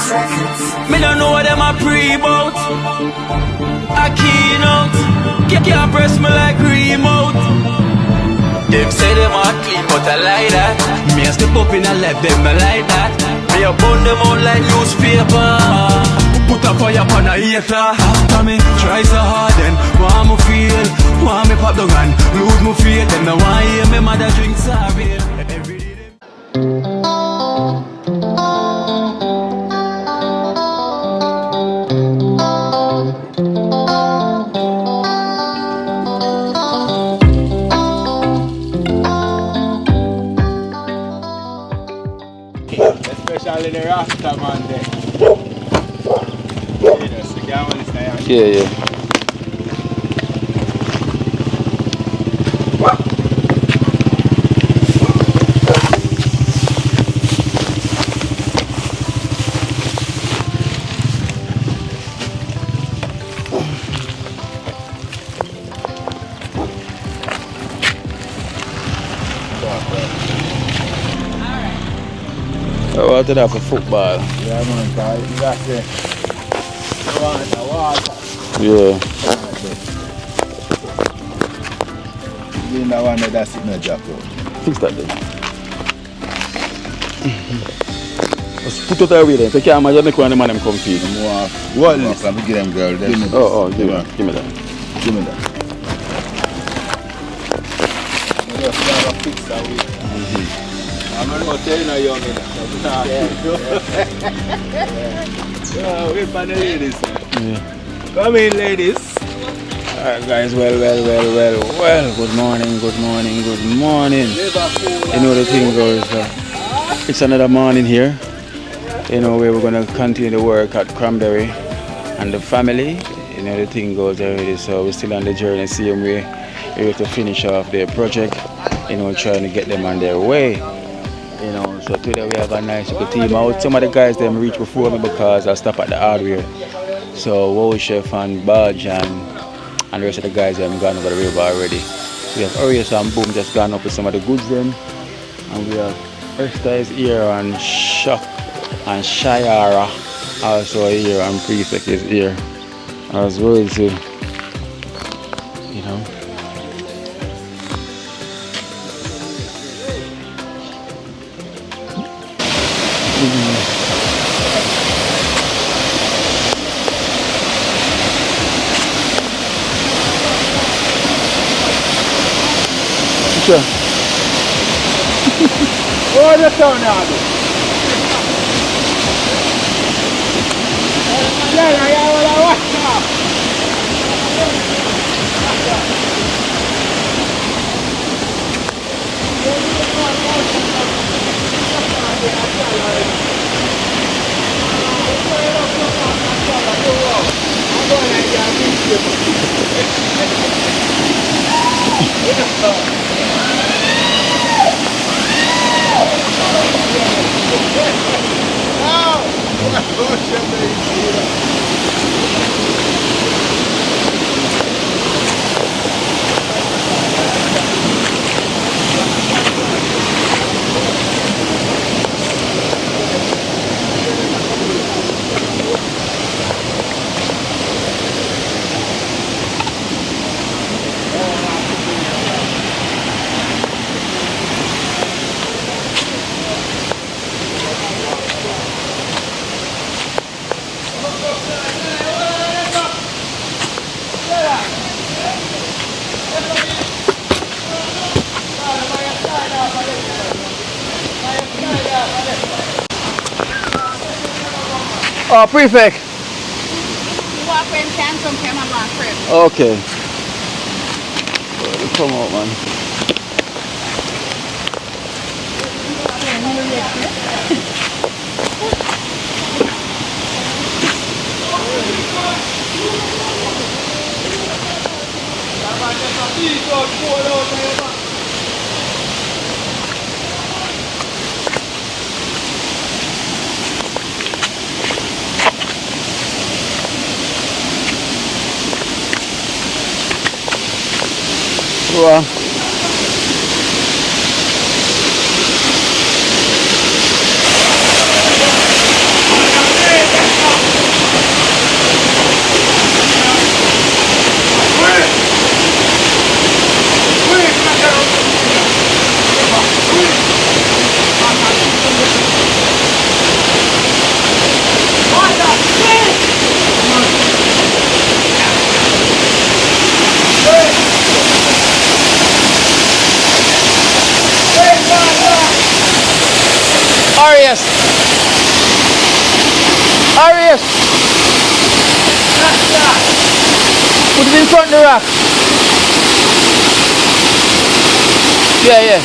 Me don't know what them a pre-bout. Akeynote, can't press me like remote. Them say them a clean, but I like that. Me a step up in a left, them I like that. Me a burn them out like newspaper. Put a fire upon a hater. After me try so hard, then want me feel, want me pop the gun, lose me faith. Them no want hear me mother drink sorry. Every day especially the Rasta man there. Yeah. I wanted that for football. Yeah, man, because you got the water. Yeah. You know one that's in the jacket. Fix that then. Let's put it away then. So can't imagine make one of them come feed. What is it? Give them girl. Give me that. Give me that. Give me that. You just gotta fix that way. I'm not telling you young enough. Yeah, wait for the ladies. Yeah. Come in, ladies. Alright guys, well. Good morning. You know the thing goes, it's another morning here. You know, where we're gonna continue the work at Cranberry and the family. You know the thing goes already, so we're still on the journey, same way. We have to finish off their project, you know, trying to get them on their way. You know, so today we have a nice little team out. Some of the guys them reach before me because I stop at the hardware. So Wow Chef and Badge and the rest of the guys them gone over the river already. We have Arius and Boom just gone up with some of the goods them. And we have Esther is here and Shock and Shayara also here and Prefect is here as well too. You know. Sure. What the sound now? Oh, Prefect. You walk in Canton, come on my crib. Okay. Well, come out, man. Wow. Arias! Put it in front of the rock. Yeah, yeah.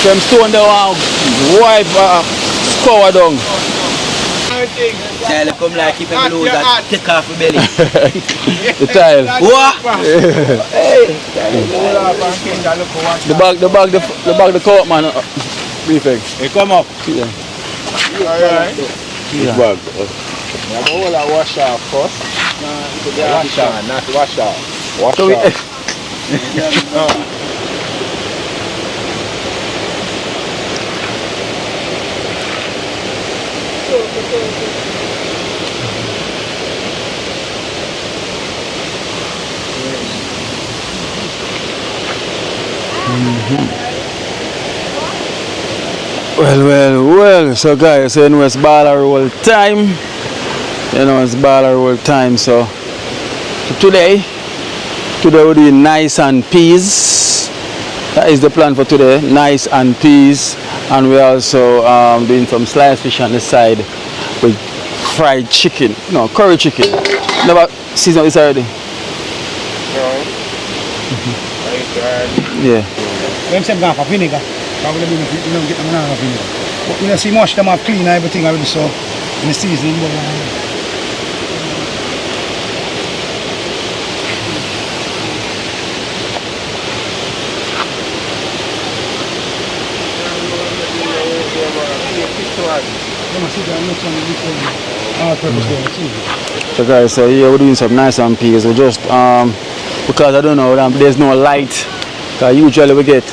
Them stone they want wipe scour down. Tile come like if you lose that take off your belly. The tile. What? The bag the coat man. Prefect. Hey, come up. Yeah. Alright. Yeah. Bag. I'm going to wash off first. Wash off, not wash off. Wash So we, off. well. So guys, you know it's baller roll time. So today we're doing nice and peas. That is the plan for today. Nice and peas, and we're also doing some sliced fish on the side with fried chicken. No, curry chicken. Never seasoned this already. Yeah. Them say gone for vinegar. Probably you don't get them now vinegar. But you don't see much them have clean and everything already, so in the seasoning. So guys, so here we're doing some nice and peas. We just because I don't know, there's no light. Cause usually we get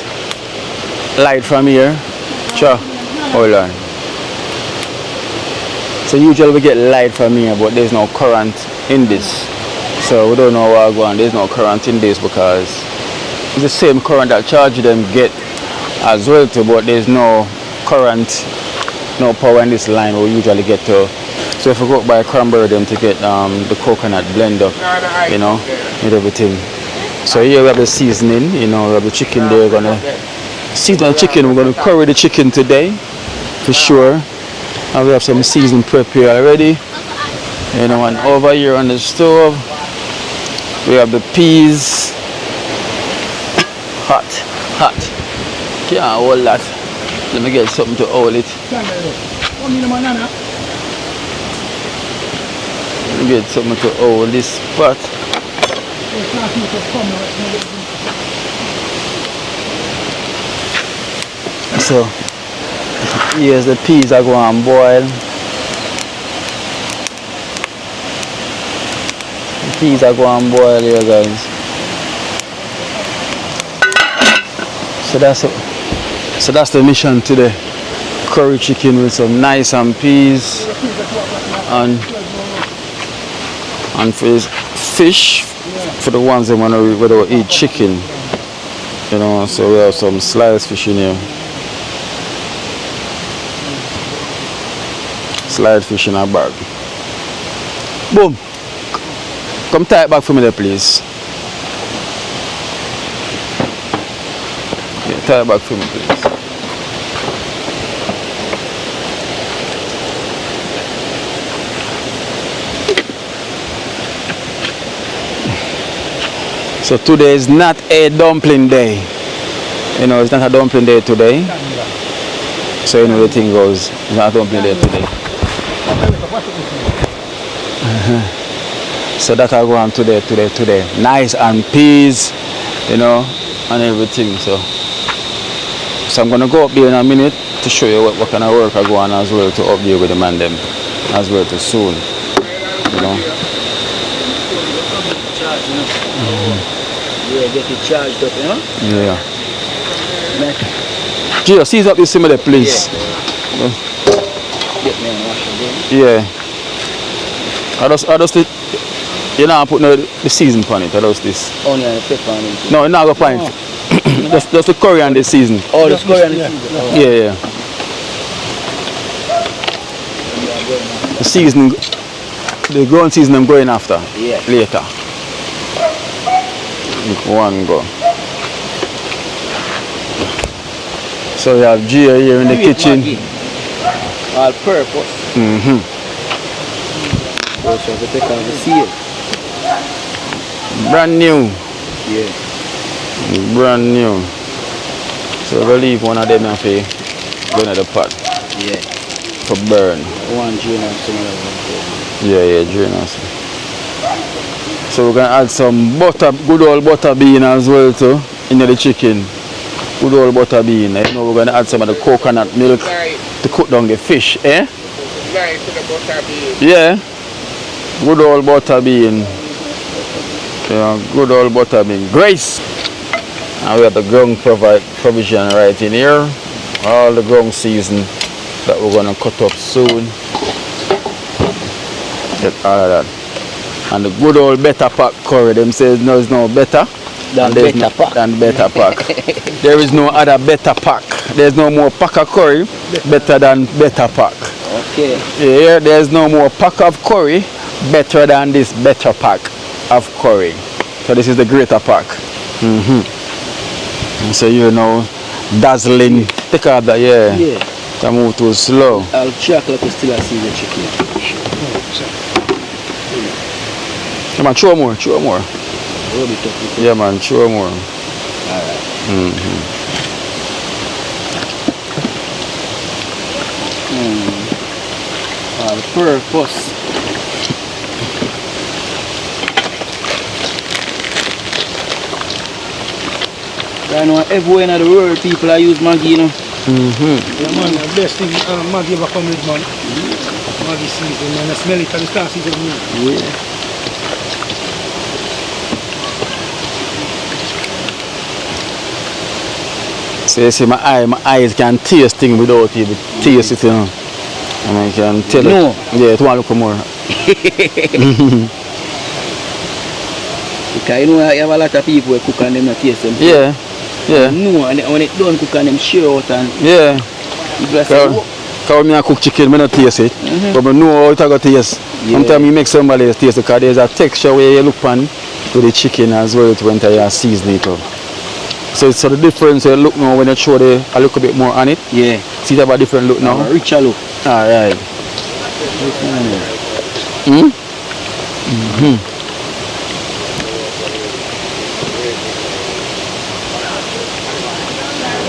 light from here. Sure. Hold on. So usually we get light from here, but there's no current in this. So we don't know what's going on. There's no current in this because it's the same current that charge them get as well too, but there's no current, no power in this line we usually get to. So if we go by Cranberry them to get the coconut blender, you know, with everything. So here we have the seasoning, you know, we have the chicken there. We're gonna season the chicken, we're gonna curry the chicken today for sure. And we have some seasoning prep here already. You know, and over here on the stove we have the peas. Hot. Can't hold that. Let me get something to hold it. Let me get something to hold this pot. So here's the peas are going to boil. The peas are going to boil here, guys. So that's the mission today. Curry chicken with some nice and peas and for this fish for the ones that want to eat chicken. You know, so we have some sliced fish in here. Sliced fish in our bag. Boom. Come tie it back for me there, please. Yeah, tie it back for me, please. So today is not a dumpling day. You know, it's not a dumpling day today. So you know the thing goes. It's not a dumpling day today. So that I go on today. Nice and peas, you know, and everything. So I'm gonna go up there in a minute to show you what kind of work I go on as well, to up there with the man them as well too soon. You know. Yeah, get it charged up, you know? Yeah. Gio, seize up this similar, please. Yeah. Get me and wash again. Yeah. I just you know, I put the season on it. I just this. Onion and pepper on it. No, not go find. Just the curry and the season. Oh, the curry and the season. Oh. Yeah. The season, the ground season I'm going after. Yeah. Later. One go. So we have Gia here in the kitchen. Maggi. All purpose. Also have to take out the seal. Brand new. Yeah. Brand new. So we'll leave one of them and go in the pot. Yeah. For burn. One drain and some other one. Yeah, drain also. So we're gonna add some butter, good old butter bean as well too, in the chicken. Good old butter bean. You know, we're gonna add some of the coconut milk to cook down the fish, eh? Yeah. Good old butter bean. Yeah, good old butter bean. Grace. And we have the ground provision right in here. All the ground season that we're gonna cut up soon. Get all of that. And the good old better pack curry. Them says no, it's no better than better pack. There is no other better pack. There's no more pack of curry better than better pack. Okay. Yeah, there's no more pack of curry better than this better pack of curry. So this is the greater pack. So you know, dazzling. Take out that, yeah. Can move too slow. I'll check like you still see the chicken. Come on, chew more. Rub it up. Yeah, man, chew more. Alright. All purpose. I know everywhere in the world people are use Maggi, you know. Yeah, man, the best thing Maggi ever come with, man. Maggi season, man. I smell it at the start season. Yeah. So you see my eyes can taste things without even taste it, you know. And I can tell No. it. Yeah, it want to look more. Because you know you have a lot of people who cook and them not taste them. Yeah. No, and when it don't cook and them share out and Yeah. you say, Because when I cook chicken, I don't taste it. But I know how it going to taste. Yeah. Sometimes you make somebody else taste it because there's a texture where you look on to the chicken as well when you season it up. So it's the difference you look now when you show a little bit more on it. yeah. See that have a different look now? A richer look. Alright.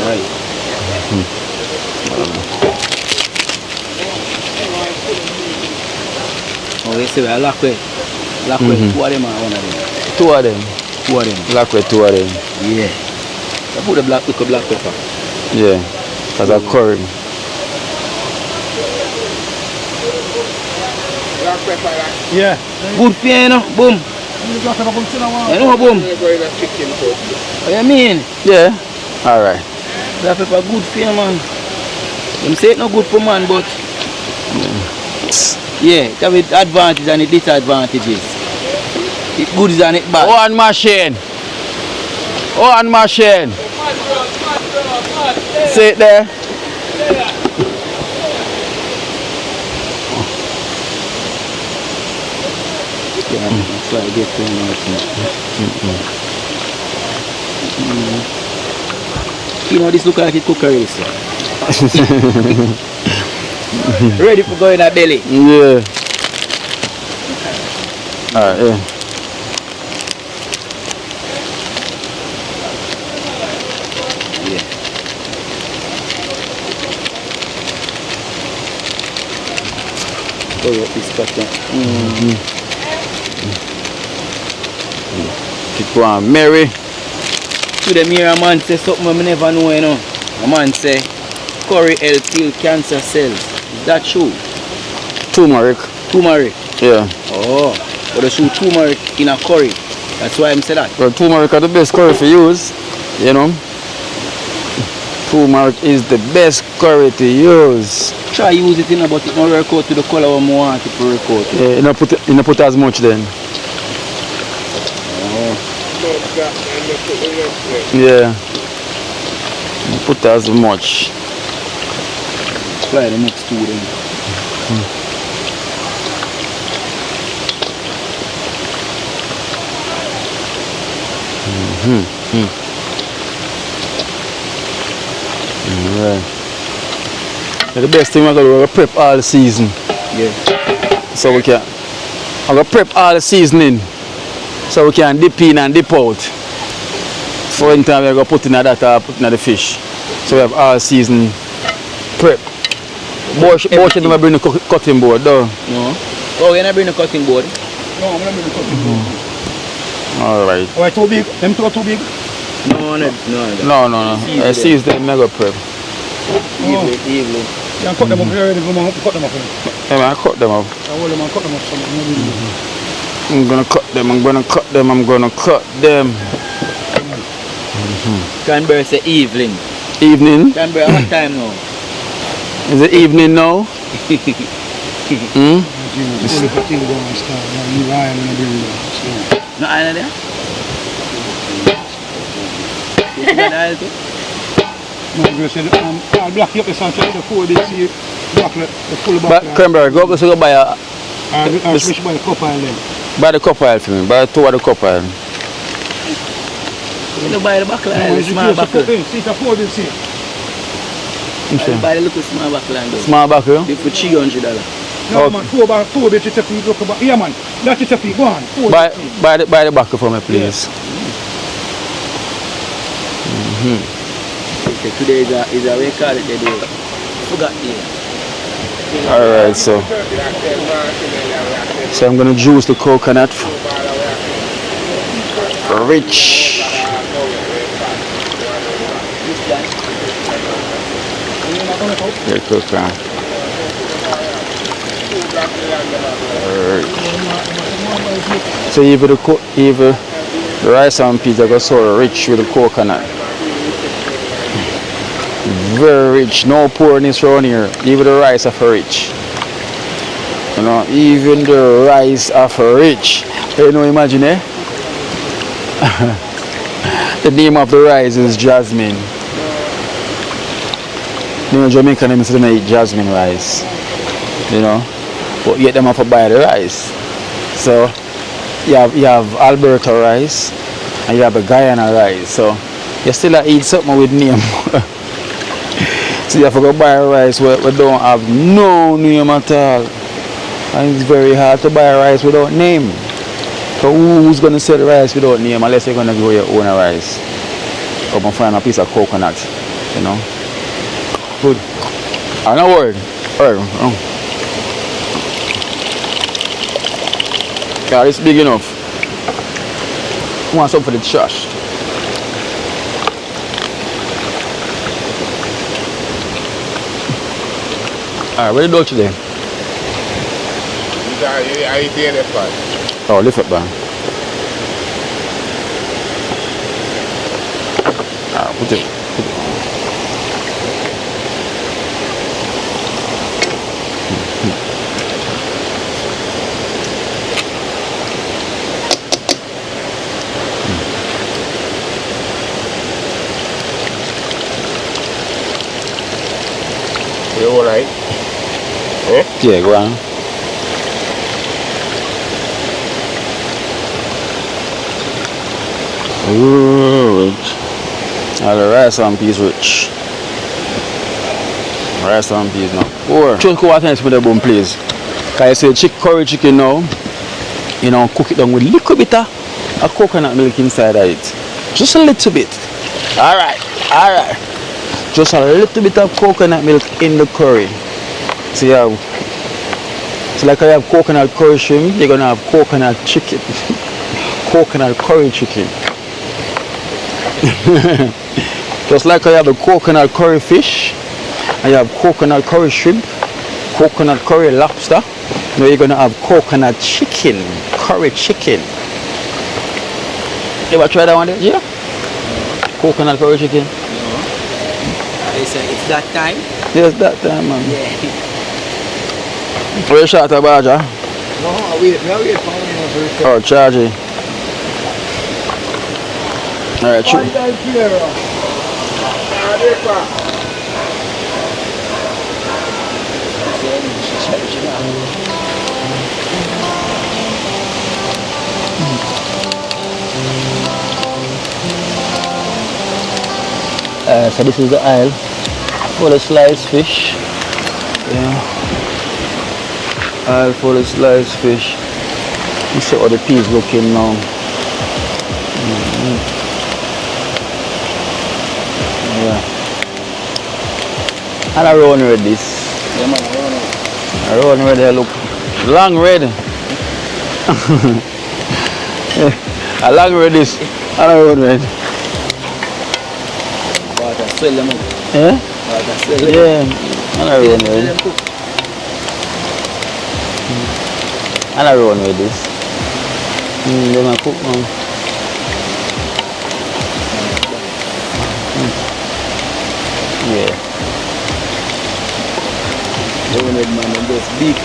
Right. Oh, you see where I lock with two of them or one of them? Two of them. Two of them. Black with two of them. Yeah. I put the black pepper. Yeah. Because of curry. Yeah. Good for you, you know? Boom. You know, boom. What you mean? Yeah. Alright. Black pepper good for you, man. Them say it's not good for man, but yeah, it have its advantages and its disadvantages. It's good and it's bad. One machine. One machine. See it there? Yeah, that's why I get to You know, this look like it cook already, sir. Ready for going in that belly. Yeah. Alright, yeah. Yeah. Stir up this pot. Keep on merry. To them here, a man say something I never know, you know. A man say, curry help kill cancer cells. Is that true? Turmeric. Turmeric? Yeah. Oh, but they shoot turmeric in a curry. That's why I'm saying that. Well, turmeric are the best curry for use, you know. Turmeric is the best curry to use. Try use it in, but it not work out to the color we want it to work out. Yeah, you don't put as much then. Yeah. You put as much. Apply the next two then. Right. Yeah, the best thing we're going to prep all the season. Yeah. So we can. I'm going to prep all the seasoning. So we can dip in and dip out. For in time we're going to put in that or put in the fish. So we have all season prep. Both of them bring the cutting board though. No. Oh, you're not bring the cutting board? No, I'm not bring the cutting board. Alright. Alright, too big? Them two are too big? No. I seize them mega prep. Evening. You can cut them up already, cut them up. Yeah, man, I cut them up. I hold them and cut them up some. I'm gonna cut them. Cranberry say evening. Evening? Cranberry, what time now? Is it evening now? No iron there? You got the oil too? No, I'm going to say, I'll black you up the sun, try to fold it, see the full But back. Cranberry, go up so go buy a... I'll switch by the cup oil then. Buy the cup oil for me. Buy 2 of the cup oil. You don't buy the buckle, No, the small buckle. See, it's a fold it, see. I buy the little small buckle and Small buckle? they for $300. No, man, four bits, it's a feet, look about. Yeah, man, that's it a feet, go on. Buy the buckle for me, please. Okay, today is a way call it today. Forgot here. Alright, so I'm gonna juice the coconut. Rich. Yeah, coconut. Alright. So even the rice and peas are so rich with the coconut. Very rich, no poorness around here. Even the rice are rich. You know, even the rice are rich. You know, imagine, eh? The name of the rice is jasmine. You know, Jamaican name is to eat jasmine rice. You know, but yet them have to buy the rice. So you have Alberta rice and you have a Guyana rice. So you still eat something with name. So you have to go buy rice where we don't have no name at all. And it's very hard to buy rice without name. So who's going to sell rice without name unless you're going to grow your own rice? Come and find a piece of coconut, you know. Good. I'm not worried. God, it's big enough. I want some for the trash. Alright, where the Dutch there? Are you there first? Oh, lift up, man. Alright, put it. You alright? Yeah, go on. Ooh, rich. The rice and peas rich. Rice and peas now. Or just go out and with the bone, please. Cause you say curry chicken now, you know, cook it down with a little bit of coconut milk inside of it. Just a little bit. Alright. Just a little bit of coconut milk in the curry. So like I have coconut curry shrimp, you're gonna have coconut chicken. Coconut curry chicken. Just like I have the coconut curry fish, I have coconut curry shrimp, coconut curry lobster. Now you're gonna have coconut chicken, curry chicken. You ever try that one? Yeah. Coconut curry chicken. It's that time. Yes, that time, man. Yeah. Where you shot a badger? No, I wait for him. Oh, charge it. Alright, true. So this is the aisle for the sliced fish. Yeah. Aisle for the sliced fish. You see how the peas looking now. Yeah. And I run with this. Yeah, man, I run with it, look. Long red. I long with this. And I run with it. swell them up. Yeah? Yeah. And I run with it. And I run with this. Then I cook now. Yeah. Just big.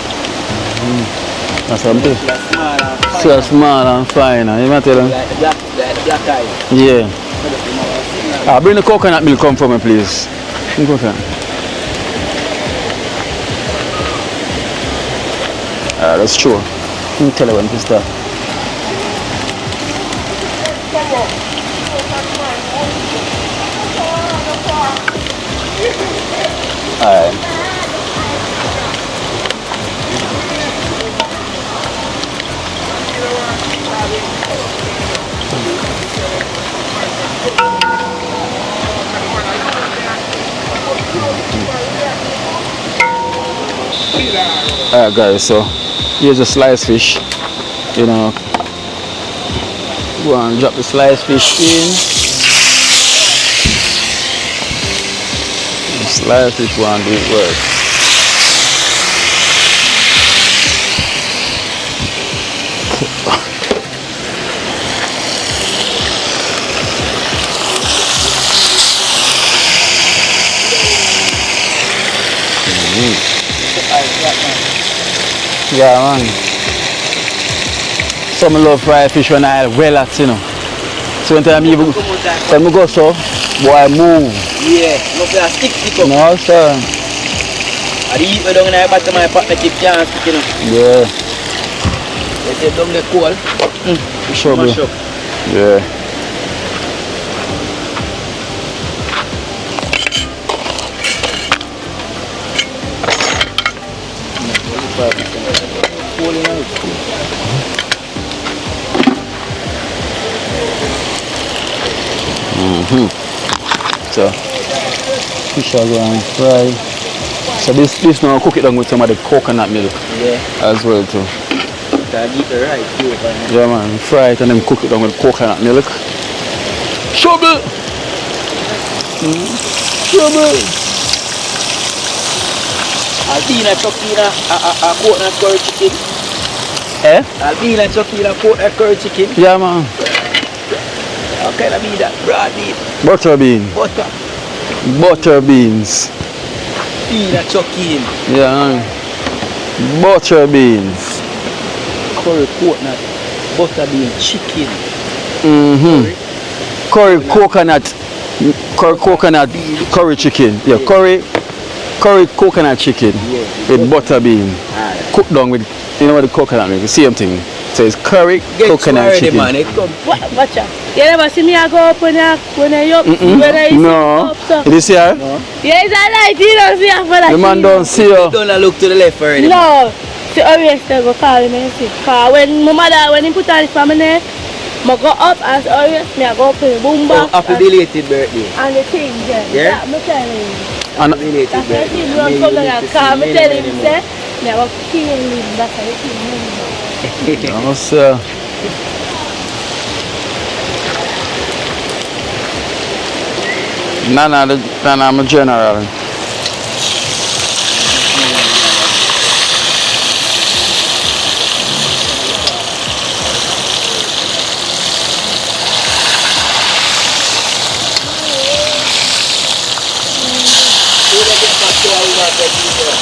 That's something. Small So small and fine. You might tell them? like the black eye. Yeah. Bring the coconut milk come for me, please. Bring coconut. That's true. You can tell her when to start. Alright. Alright guys, so here's a sliced fish. You know, go and drop the sliced fish in. The sliced fish one do it work. Yeah, man. Some love fried fish when I well at, you know. So when time you go so, boy move. Yeah, no for a stick up. No, sir. I eat me down in the bottom of my pot, make it can't stick, you know. Yeah. They say down the coal. Sure, bro. Mash up. Yeah. So fish are going to fry. So this now cook it down with some of the coconut milk. Yeah. As well too. That eat the right too. Yeah man, fry it and then cook it down with coconut milk. Trouble! Trouble! I'll be in a chucky a coconut curry chicken. Eh? I'll be in a chucky a coconut curry chicken. Yeah man. How can I be that? Broad meat. Butter bean. Butter. Butter beans. Bean a chucky in. Yeah man. Butter beans. Curry coconut. Butter bean chicken. Curry coconut. Curry coconut curry chicken. Yeah, curry coconut chicken with butter bean. Cooked down with, you know what the coconut milk, the same thing. So it's curry coconut chicken. Man, it come. Watch out. You never see me go up when I up? No. This here? No. Yeah, it's a light. You don't see her for that. The man don't see you. Don't look to the left already. No. So always they go call me and see. Cause when my mother, when he put on his family, I go up as always, me I go up in the boom box. Oh, happy belated birthday. And the things there. Yeah? That, I'm telling you. Happy belated That's why birthday. he run come down and call me, tell him, say, Me I was killing that's how you kill me. No, sir. Nana, I'm a general.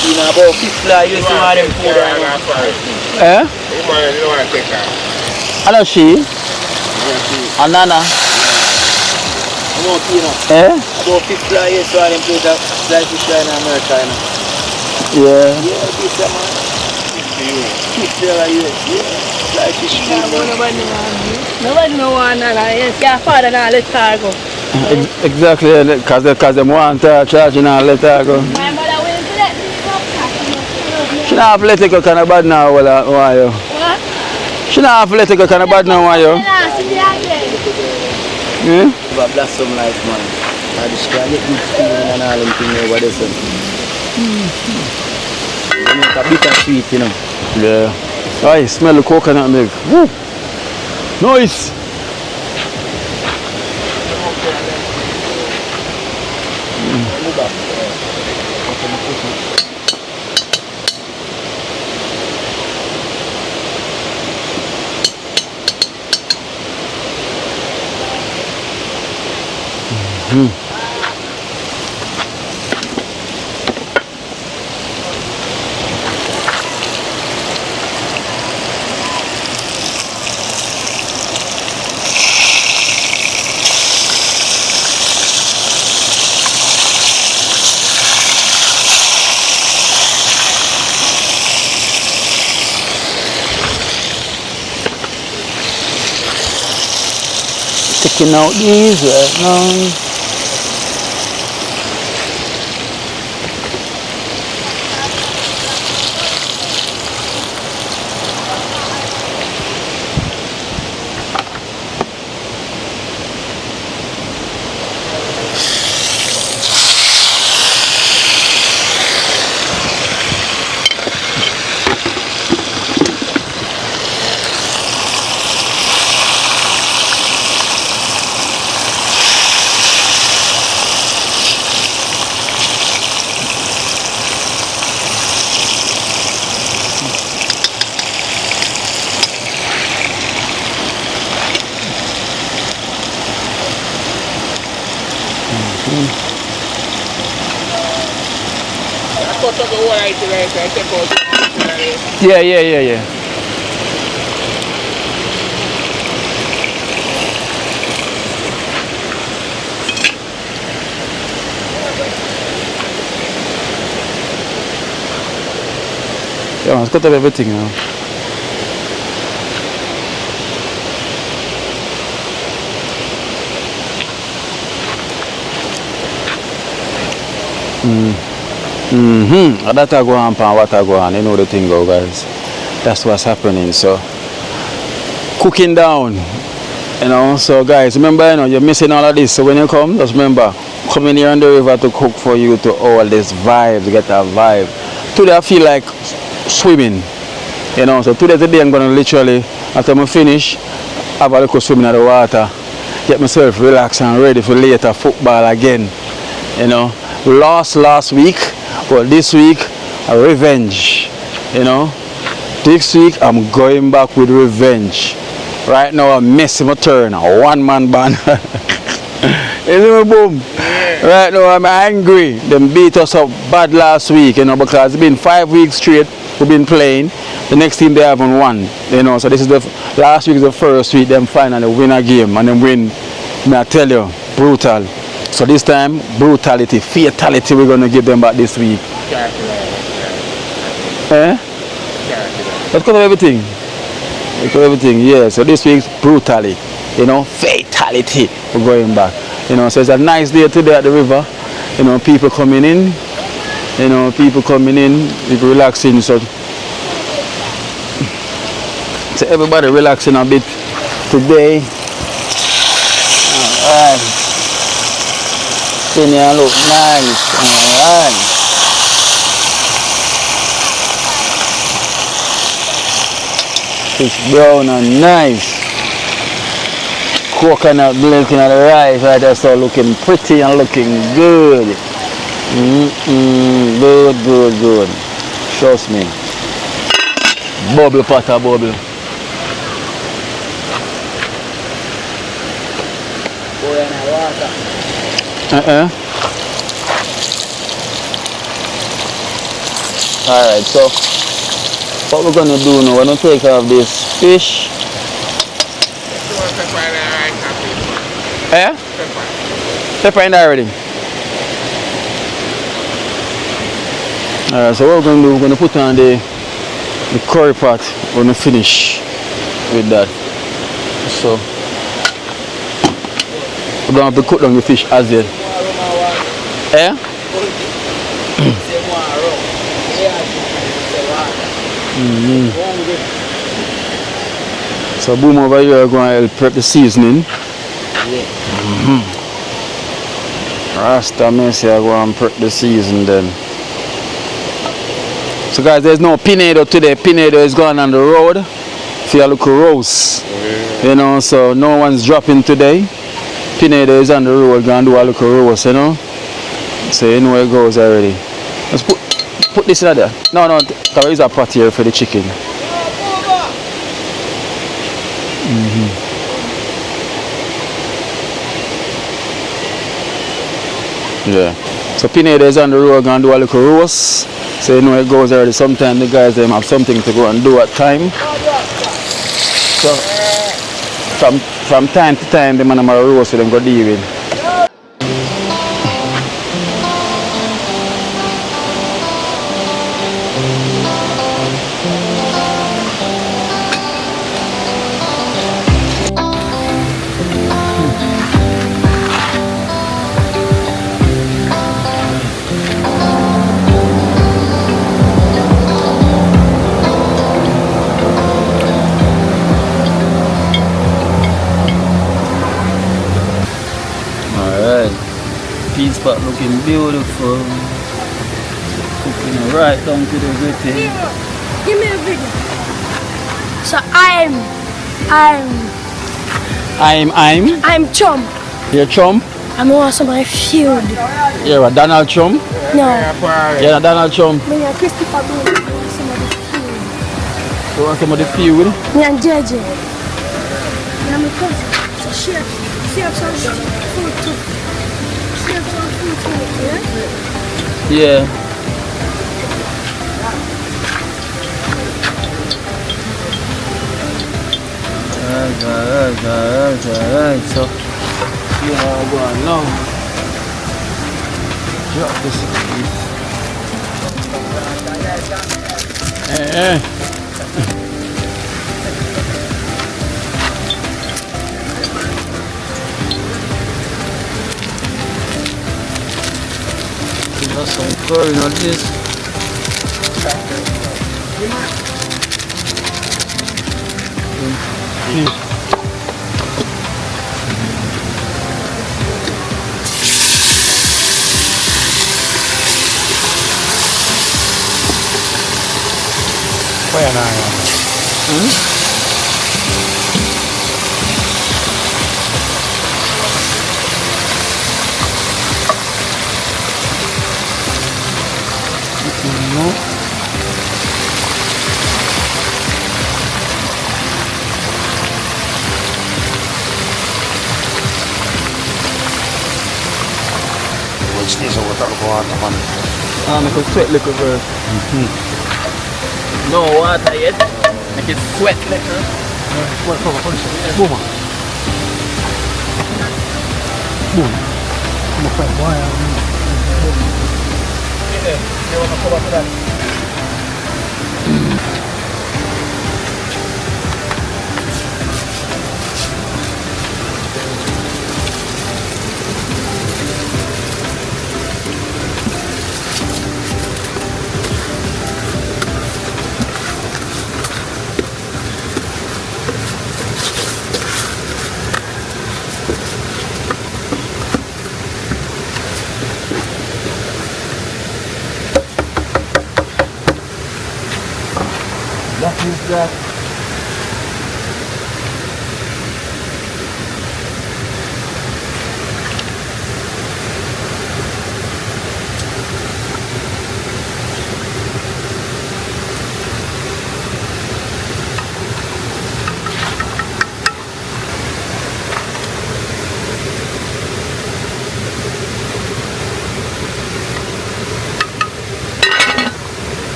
You know about fish fly, you see one of them food right now. Eh? Hello, she. And Nana. I'm okay, you know. Eh? About fish fly, you see one of them food that fly fish fly in America, you know. Yeah. Yeah, this man. Fish fly, yeah. Fly fish fly. Nobody know one Nana. Yes, your father now let her go. Exactly, because they want to charge and let her go. My mother will let me go. She not have let it go kind of bad now, why you? What? She not have let it go kind of bad now, why you? Yeah? But blossom life, man. I just can't get good feeling and all them things over there, so. They make a bitter sweet, you know. Yeah. I smell the coconut milk. Woo. Nice. Taking out these right now. Yeah. Yeah, it's got to have everything now. That I go on, what I go on, you know the thing go, guys. That's what's happening. So cooking down, you know. So guys, remember, you know, you're missing all of this. So when you come, just remember, coming here on the river to cook for you to all this vibe, to get that vibe. Today I feel like swimming, you know. So today I'm gonna literally, after I finish, have a little swimming in the water, get myself relaxed and ready for later football again, you know. We lost last week, but this week a revenge, you know. This week I'm going back with revenge. Right now I'm messing my turn, a one-man band. Boom. Right now I'm angry. Them beat us up bad last week, you know, because it's been 5 weeks straight we've been playing. The next team they haven't won, you know. So this is the last week is the first week them finally win a game and then win. May I tell you, brutal. So this time, brutality, fatality we're going to give them back this week. Eh? Let's go to everything. Let's go to everything, yeah. So this week's brutality, you know, fatality, we're going back. You know, so it's a nice day today at the river. You know, people coming in. You know, people relaxing. So everybody relaxing a bit today. Alright. Senior look nice. Alright. fish brown and nice. Coconut milk in the rice, right? That's all looking pretty and looking good. Good, good, good. Trust me. Bubble potter bubble. Alright, so what we're gonna do now, we're gonna take off this fish. Eh? Pepper in there already. Alright, so what we're gonna do, we're gonna put on the curry pot. We're gonna finish with that. So we're gonna have to cook down the fish as yet. Eh? So boom over here, I'm going to help prep the seasoning. Rasta Messi, I go and prep the season then. So guys, there's no Pinedo today. Pinedo is going on the road. See a little roast. You know, so no one's dropping today. Pinedo is on the road, going to do a little roast, you know. So you know where it goes already. Let's put this in there. No, there is a pot here for the chicken. Yeah. So Pinedo is on the road, going to do a little roast. So you know it goes already. Sometimes the guys them have something to go and do at time. So from time to time the man am a roast with them go deal with. Pea spot looking beautiful. Cooking right down to the gritty. Give me a video. So I'm Chum. You're Trump? I'm also my feud. You're a Donald Trump? No. You're a Donald Trump. Me and Christopher Bloom. Somebody feud. You want some of the feud? Me and JJ. Me and my cousin. So share some food too. Share some food too, yeah? Yeah. Alright, so you know I'm going now. Drop this. Give us some curry on this. Where now? Which is what I'm going to Make it sweat little bit. No water yet. Make it sweat little. Boom. Boom. I'm a friend. Why? You want to come up to that? That is that.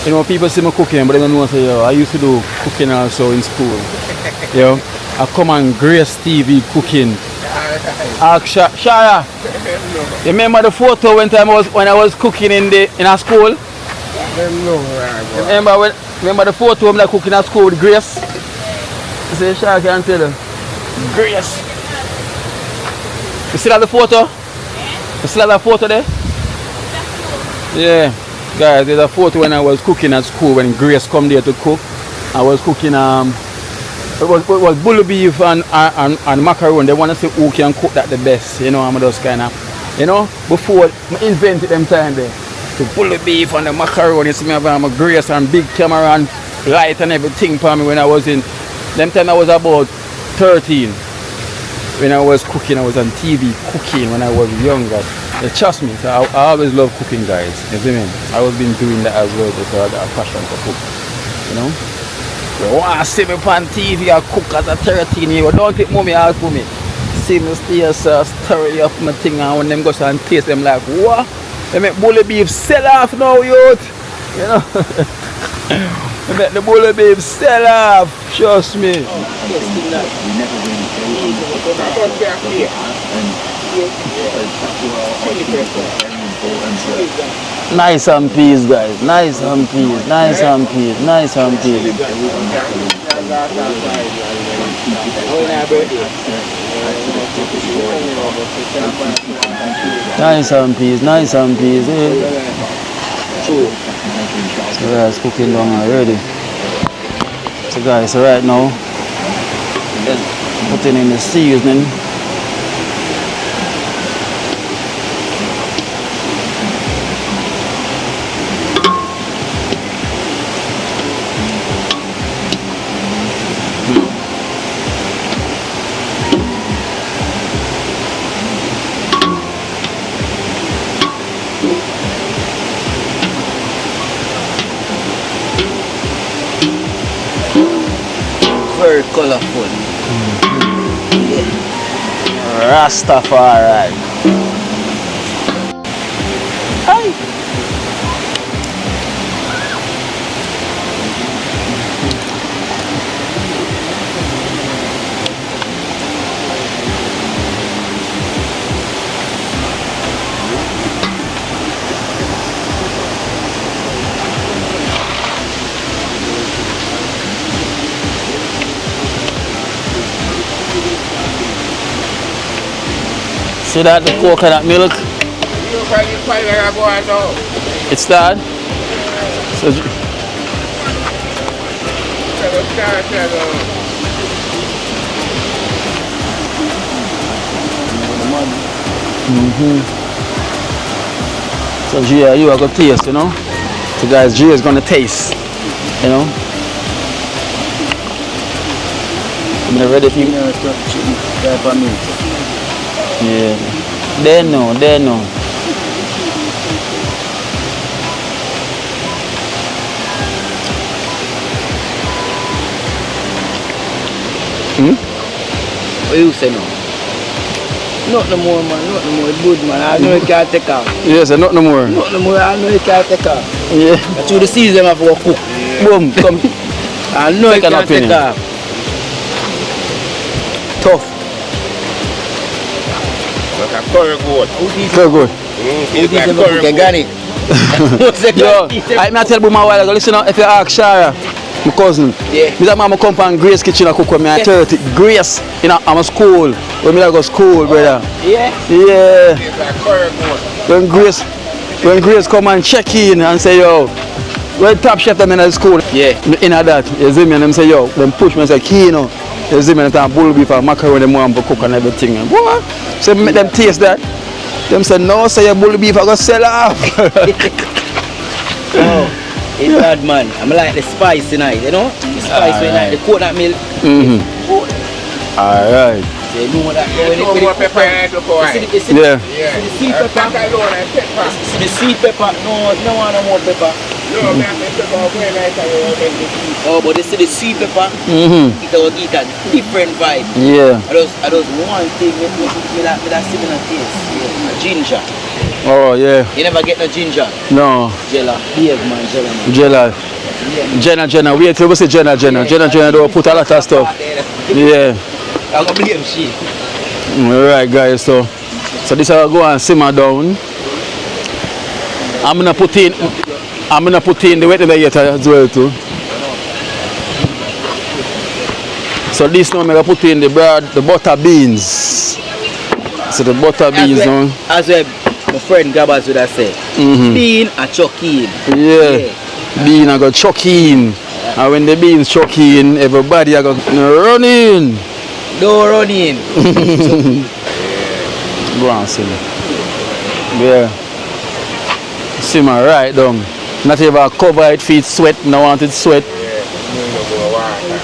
You know, people see me cooking, but they don't know. Say, yo, I used to do cooking also in school. Yo, I come on Grace TV cooking. Ask Shara. You remember the photo when I was cooking in a school? Remember the photo when I cooking at school with Grace? You say, Shara can tell you. Grace. You still have the photo? You still have that photo there? Yeah. Guys, there's a photo when I was cooking at school when Grace come there to cook. I was cooking it was bull beef and macaroni. They want to say who can cook that the best, you know. I'm just kind of, you know, before I invented them time there. The bull beef and the macaroni. See me have a Grace and big camera and light and everything for me when I was in. Them time I was about 13. When I was cooking, I was on TV cooking when I was younger. Trust me, so I always love cooking, guys. You see me? I always been doing that as well because I got a passion for cook. You know? You want to see me on TV, I cook as a 13-year-old. Don't take mommy out for me. See me stay stir up my thing, and when them go and taste them like, what? They make bully beef sell off now, youth. You know? They make the bully beef sell off. Trust me. Nice and peas, guys. Nice and peas. Nice and peas. Nice and peas. Nice and peas. Nice and peas. So guys, cooking down already. So guys, so right now, putting in the seasoning. Very colorful. Rastafari. Hi. See that, the coconut milk? It's that? So, so Gia, you are going to taste, you know? So guys, Gia is going to taste, you know? I'm ready for you. Yeah, they know. What you say now? Not no more, man. Not no more. It's good, man. I know you can't take off. Yes, not no more. Not no more. I know you can't take off. Yeah. That's through the season of our cook. Boom, come. I know you can't take off. Tough. Very good. Very good. It's like very good. Yo, I tell you my while ago, listen up, if you ask Shara, my cousin, yeah. Me mama come from Grace kitchen and cook with me. I tell you, Grace, you know, I'm a school. When me go to school, brother. Yeah. Yeah. It's like very good. When Grace come and check in and say, yo, where top chef them in the school? Yeah. In that, you see me, and them say, yo, them push me and say, Kino. You see me, and them bull beef and macaroni, them want to cook and everything. And what? So make them taste that. Them say, no, say your bull beef, I go sell off. Oh, it's bad, man. I'm like the spice tonight, you know? The spice when like the coconut milk. Alright. So you know that when No more pepper in it before. you see Yeah. the sweet pepper. Alone and pepper. See the sweet pepper. No one no more pepper. No, man, pepper very nice and you make it. Oh, but you see the sweet pepper. It will give a different vibe. Yeah. I just one thing me that similar taste. Yeah, ginger. Oh yeah. You never get no ginger. No. Jella. Behave man, Jella man. Jella. Jenna. Wait till we say Jenna. Jenna don't put a lot of stuff. Yeah. I'm gonna blame she. Alright guys, so this will go and simmer down. I'm gonna put in the wet in the yet as well too. So this now I'm gonna put in the butter beans. So the butter beans now. As well, my friend Gabas would have said, bean a chuck in. Yeah. Bean I got chuck in. And when the beans chuck in, everybody I got run in. Don't run in. Go on, simmer. Yeah. Simmer right down. Not even cover it, feet sweat, no want it sweat.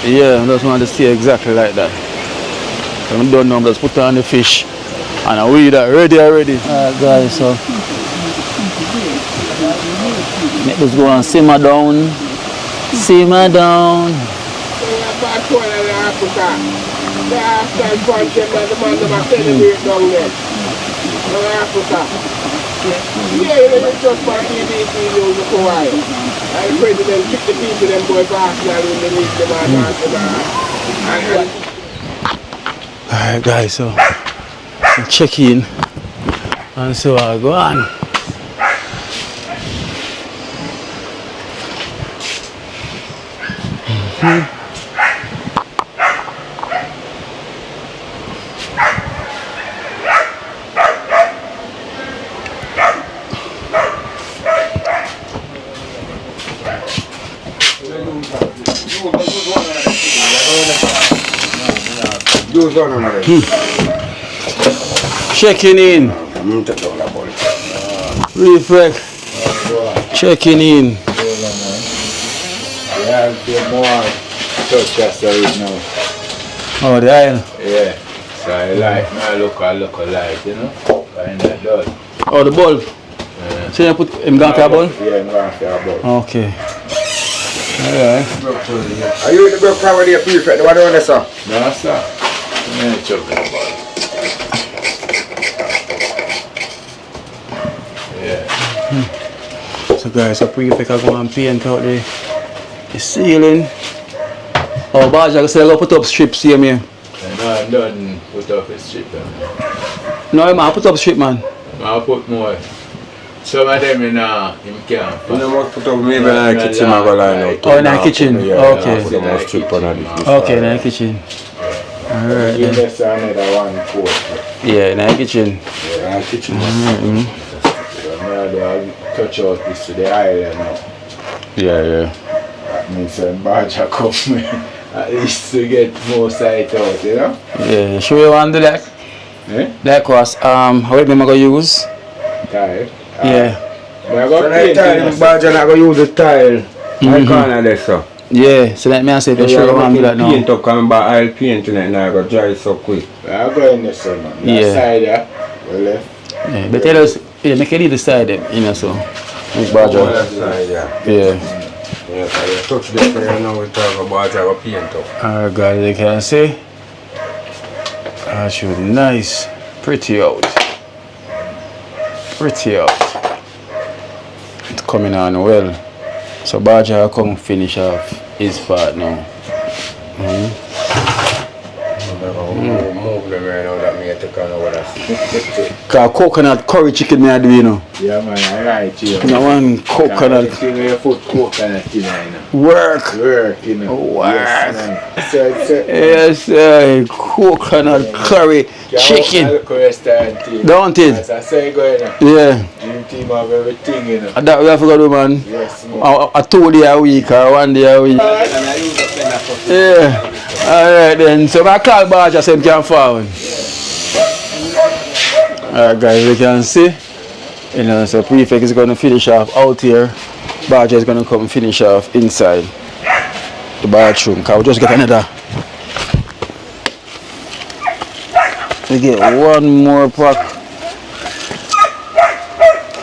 Yeah, I just want to see exactly like that. I'm done now, just put on the fish. And I weed that ready already. Alright guys, so let us go and simmer down. Simmer down. Alright guys, so check in and so I go on. Checking in. Reflect. Checking in. Oh, the aisle. Yeah. So I like, I look alike, you know. Kind of done. Oh, the bulb. Yeah. So you put him down for a bulb? Yeah, I'm going for a bulb. Okay. Alright. Are you in the milk cover there, prefect? What do you want, sir? No, sir. I'm chocolate bulb. Yeah. So guys, so prefect I go and paint out the ceiling. Oh, Baj, I say I go put up strips here, man. No, I'm done put up a strip. No, man, put up strip, man. I'll put more. Some of them in him can't. You know, put up maybe in the kitchen, I go line out. Oh, in the kitchen? Okay. Put up a strip on this. Okay, in the kitchen. Alright Give then. us another one quote. Yeah, in the kitchen. Yeah, in the kitchen. Alright, So now I'll touch out this to the island now. yeah. That means when Baja come, at least to get more sight out, you know? Yeah, show you one do that. Eh? That was how many am I gonna use? Tile. Yeah. But I So got next time, Baja not going to use the tile. I can't this, so. Yeah, so that means I say show you one do that now. Paint up, coming back, I'll paint in it now, I go dry so quick. I go in the sun, man. Yeah. That side there, we left. Yeah, but tell us, yeah, make it either side them, you know, so. With Baja. Yeah. Yeah, so you touch this for you now, we talk about Baja, go paint up. Alright guys, you can see. That should nice. Pretty out. Pretty out. It's coming on well. So Baja come finish off his part now. Move them right now, that me take on over that. Cause coconut curry chicken me I do, you know. Yeah, man, I right here. No one coconut. You put coconut in there, you know. Work. Work, you know. Work. Yes, man. So, Yes, coconut curry chicken. Don't it? As I say, go in. Yeah. Dream team have everything, you know. That we have to go do, man. Yes, man. A 2 day a week or 1 day a week. Yeah. Alright then. So I call Baja so he can found. Alright guys, you can see. You know, so prefect is gonna finish off out here. Baja is gonna come finish off inside the bathroom. Cause we just get another. We get one more pack.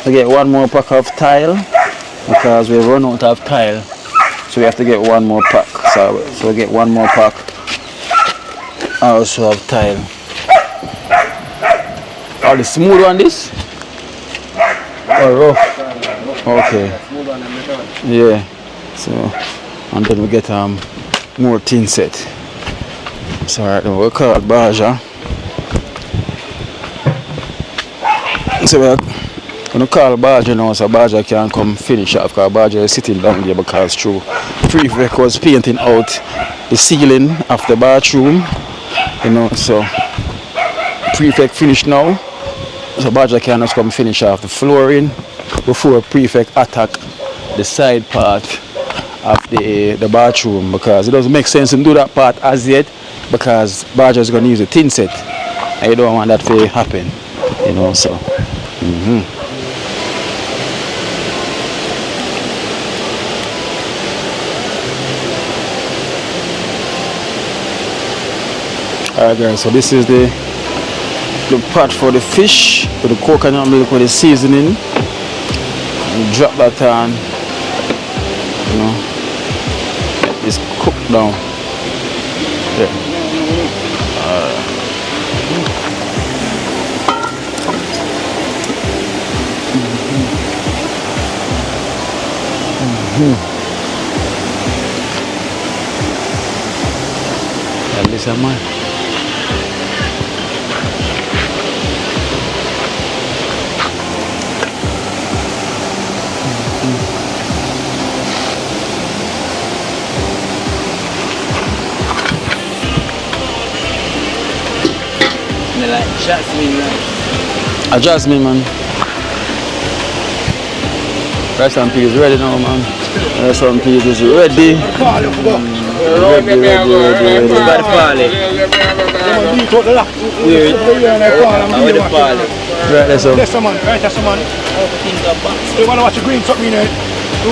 We get one more pack of tile because we run out of tile, so we have to get one more pack. So we get one more pack. Also have tile. Are the smooth on this? Oh, rough. Okay. Yeah. So, and then we get more tin set. So right now we call Baja. So we're gonna call Baja now, so Baja can come finish off, because Baja is sitting down there because through Prefect was painting out the ceiling of the bathroom. You know, so Prefect finished now. So Baja can just come finish off the flooring before Prefect attack the side part of the bathroom, because it doesn't make sense to do that part as yet, because Baja is going to use a tin set and you don't want that to happen, you know. So alright guys, so this is the pot for the fish with the coconut milk with the seasoning. And drop that on, you know, let this cook down. Yeah. At least I'm on. Like jasmine rice. A jasmine, man. Rice and peas ready now, man. Rice and peas is ready. Ready. By the parley. Weird. How the parley? Right there, so. That's the man, right, that's the man. You want to watch the green something in it?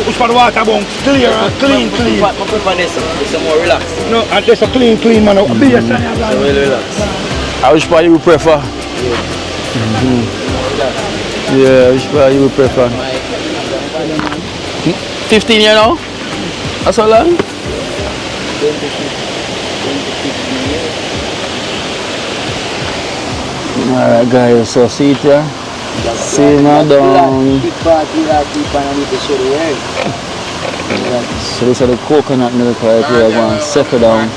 Which part of the water bone? Clear, clean. I prefer this one. It's more relaxed. No, and there's a clean man. So well relaxed. Which part you would prefer? Yeah, which part you would prefer? 15 years now? That's how long? 15 years. Alright guys, so see it here. Simmer down. So this is the coconut milk right here, going to settle down.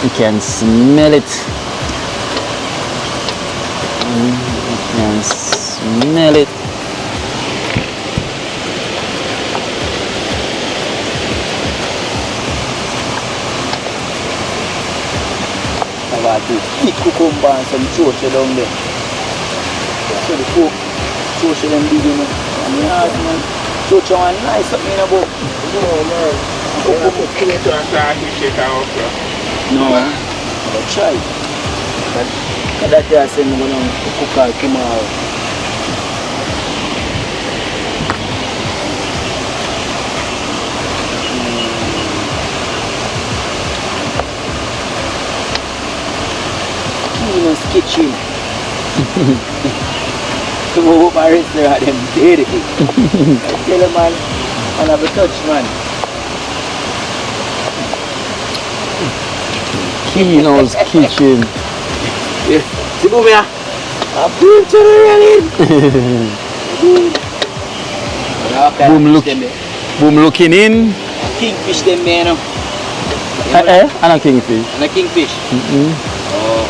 You can smell it. You can smell it. About to eat cucumber and some chocha down there. So the cook, chocha them big, you know. And the heart, man. Chocha one nice up in a book. No, I'll try. But that day I said I'm going to cook out tomorrow. Keenan's kitchen. To move up my restaurant, them dirty. I tell them, man, I have a touch, man. Kino's kitchen. See, move here. I'm doing to the Boom looking in. Kingfish them, man. And a kingfish. And a kingfish. Oh.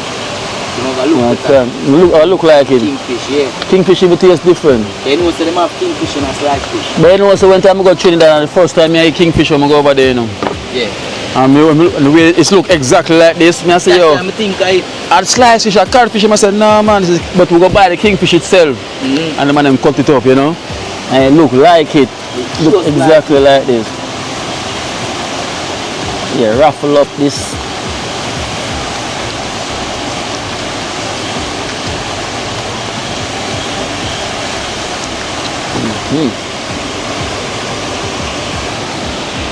Look like it. Kingfish, yeah. Kingfish even tastes different. You know, so they have kingfish and a slice fish. But you know, so when time I go to Trinidad, the first time I eat kingfish, I go over there, you know. Yeah. And the way it look exactly like this, I say, yo, and slice fish, a catfish, I say, no man, but we go buy the kingfish itself. And the man them cut it up, you know. And it look like it. Look exactly like this. Yeah, ruffle up this.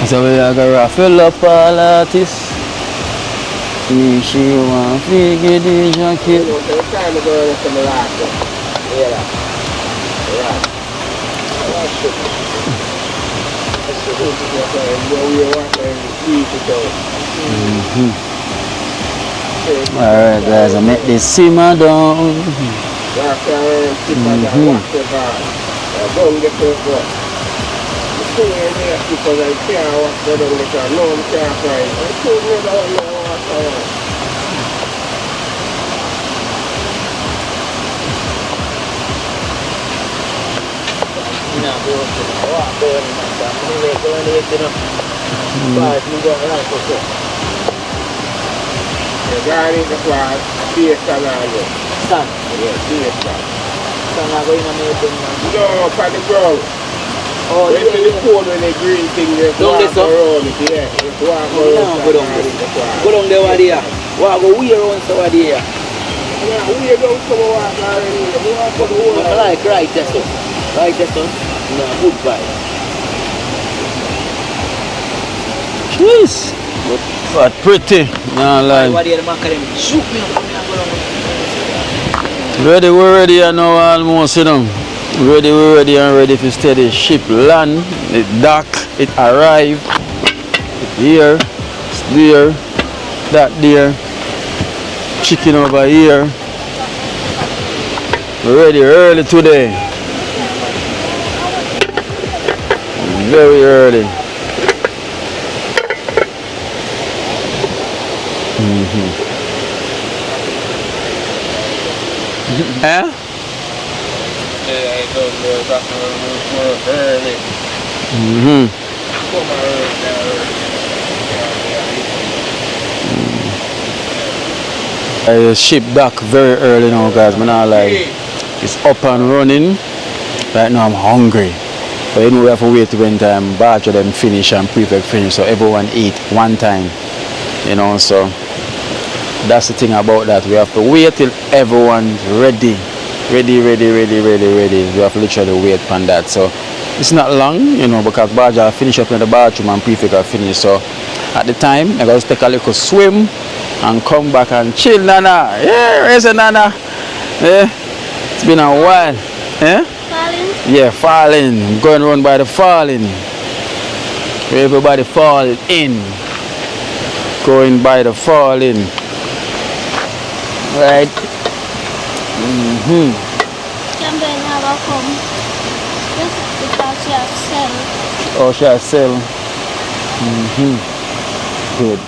So we are gonna fill up all of this. She want to get the jacket. Alright guys, I make this simmer down. After I keep on that wash the bar. Don't get to go. The thing is here because I can't wash the down because no one can't find. I told me that I don't wash the down. Nah, bro, I'm going to but you got right for sure. The guy in the class, see a salad. Son, Yeah, see a salad. son, I'm going to make them. No, for the ground. Oh, When the cold when the green thing, they walk around it, yeah. They walk around go down there. Go down there, what there? Wow, go we around so what there? Yeah, we don't come walk already. We walk for the whole I like right there, son. Right there, son. No, good vibe. Jeez. But pretty. Nah, like. What there, the man can shoot me up. Ready, we're ready and now almost, you know. Ready, we're ready and ready to steady. Ship land, it dock, it arrive. It here, it's there, that there. Chicken over here. We're ready early today. Very early. Huh? Yeah, I don't know. That's what early. Come I ship dock very early now, guys. Man, I like it's up and running. Right now, I'm hungry. But you know, we have to wait when time batch of them finish and prefect finish, so everyone eat one time. You know, so that's the thing about that. We have to wait till everyone's ready. Ready. We have to literally wait on that. So it's not long, you know, because Baja finish up in the bathroom and prefect are finished. So at the time, I gotta take a little swim and come back and chill, Nana. Yeah, where's the Nana? Yeah, it's been a while. Yeah? Falling? Yeah, falling. I'm going around by the falling. Where everybody fall in. Going by the falling. Right? Cranberry never come. Just because she has cell. Oh, she has cell. Good.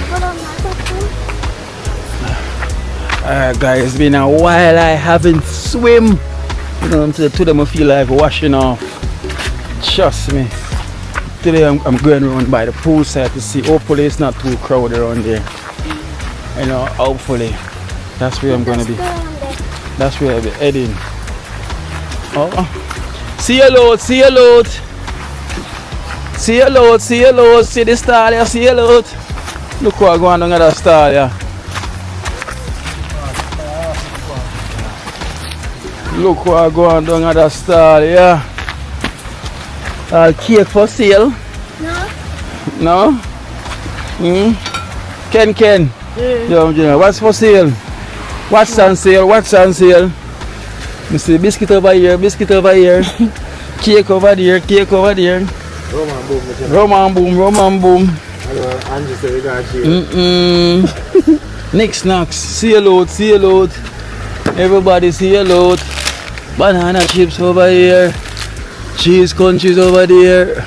Hold on, my foot. Alright guys, it's been a while I haven't swim. You know, to them I feel like washing off. Trust me. Today I'm going around by the poolside to see. Hopefully it's not too crowded around there. You know, hopefully. That's where I'm gonna be. That's where I'll be heading. Oh. See you load, see you load. See you load, see you load. See the star here, see you load. Look what going on at the star here. Look what going down at the stall, yeah. Cake for sale? No. No? Ken? Yeah. What's for sale? What's on sale? What's on sale? You see biscuit over here, cake over there, cake over there. Roman boom. Next snacks, see a load. Everybody see a load. Banana chips over here. Cheese crunchies over there.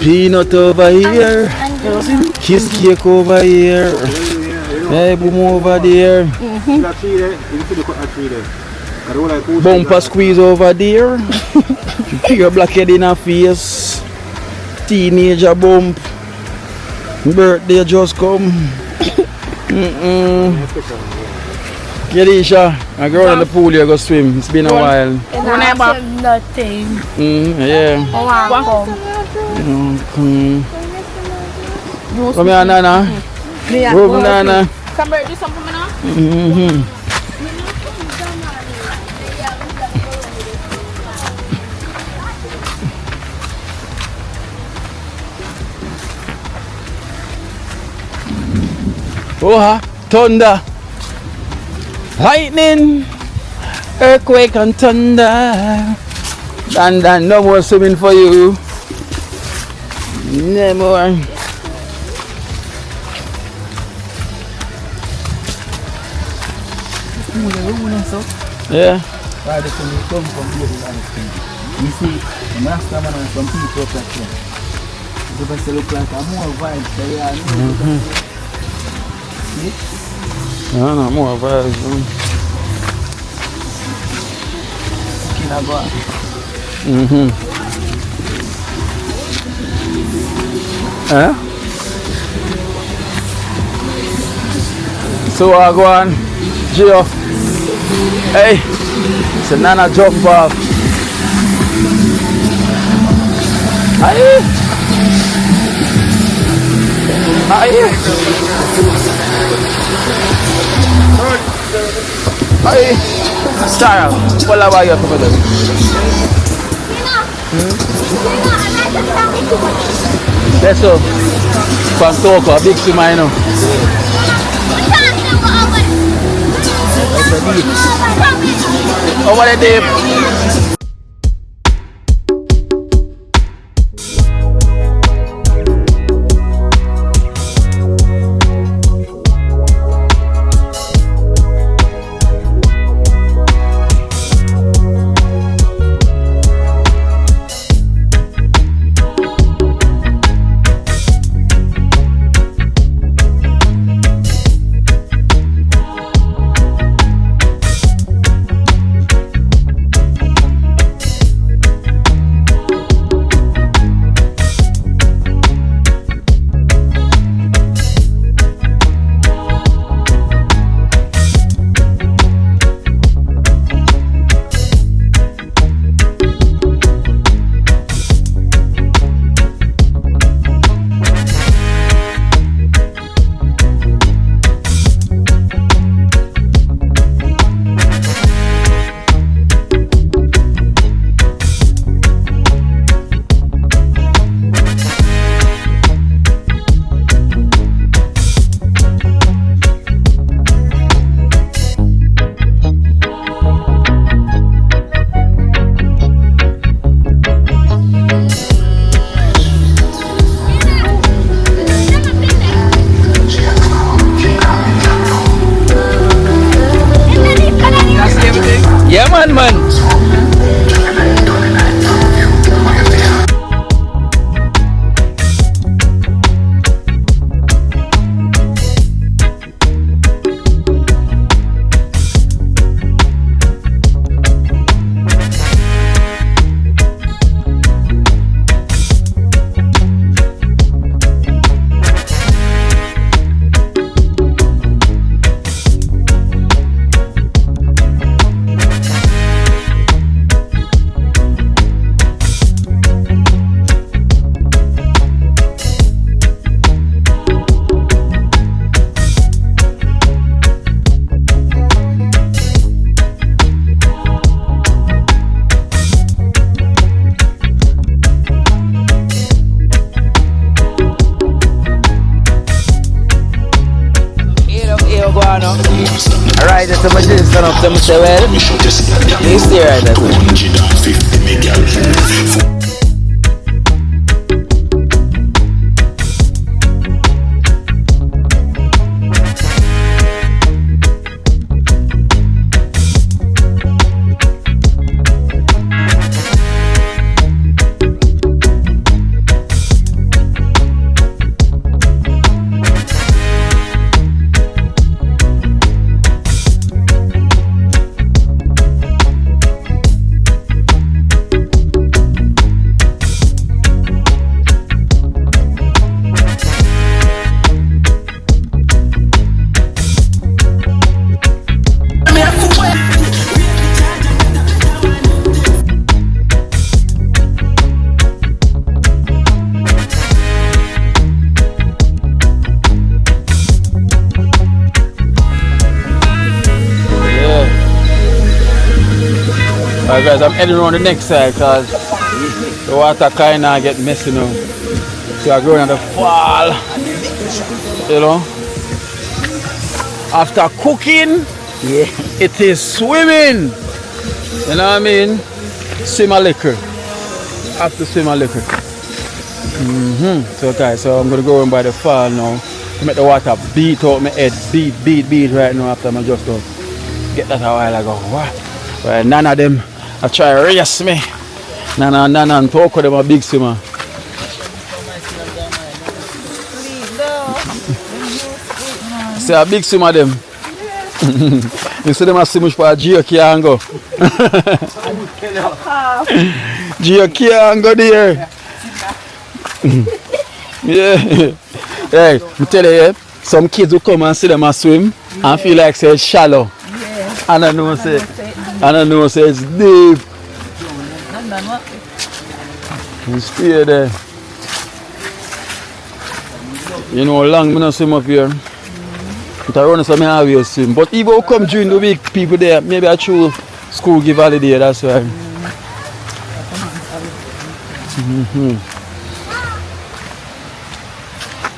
Peanut over here. Kiss cake over here. Hey, boom over there. Bumper squeeze over there. Pure blackhead in her face. Teenager bump. Birthday just come. Yadisha, I go around the pool here, go swim. It's been a while. Nothing. Yeah. Come here, Nana. Go, Nana. Cranberry, do something for me now? Oh, thunder, lightning, earthquake and thunder. And no more swimming for you. No more. Yeah. Right, that's when you come from here to the you see, the master man and some people up like that. It's supposed to look like a more vibes, so yeah, No, more vibes. Eh? So I go on, Gio. Hey, it's a nana jump off. Aye. Aye. Aye. Sarah, what about you for this? That's so. From Toko, a big swimmer, you know. Over the deep. Yeah, man. Alright, that's how much this done up to me say, well, you see right there. Alright guys, I'm heading around the next side because the water kind of get messy now. So I'm going on the fall, you know. After cooking, it is swimming. You know what I mean? Swim a liquor. Have to swim a liquor. So guys, so I'm gonna go in by the fall now to make the water beat out my head, beat right now after I just go get that a while ago. What? Well, none of them I try to race me. None and talk with them a big swimmer. See a big swimmer them. You see them a swim for a JAMAICA and go. JAMAICA and go there. Yeah. Hey, I tell you, some kids will come and see them a swim and feel like say it's shallow. Yeah. And I know say it's deep. You stay there. You know, long I don't swim up here. But I run some always swim. But even come during the week, people there, maybe I true school give holiday, that's why.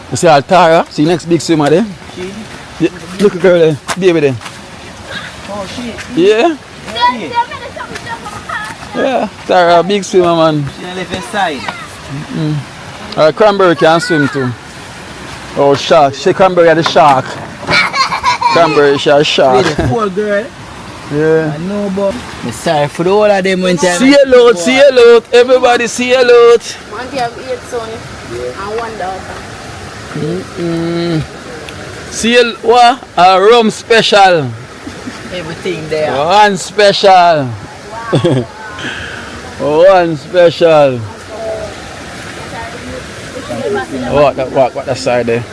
You see Altara? See next big swimmer there? Yeah, look at girl there, baby there. Oh shit. Yeah? Yeah, Tara, big swimmer man. She left inside. Cranberry can swim too. Oh, shark. She Cranberry the shark. Cranberry, she a shark. Poor girl. Yeah. I know, but I'm sorry for the whole of them when time. See a lot. Everybody see a lot. One day have 8 sons and 1 daughter. See a what? A rum special. Everything there. One special. One special. What that side there?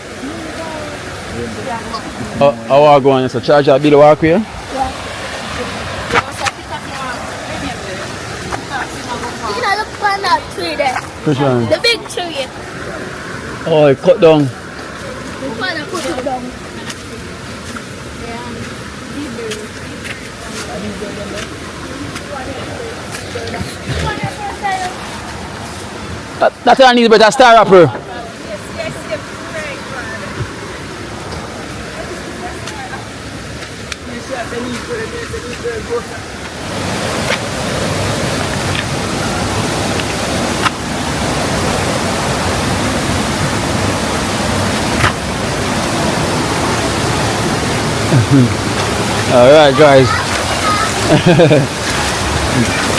How are you going? So charge that bill walk here? Tree there. Which one? The big tree. Oh, it cut down. Father put it down. That one needs better star upper. Alright guys,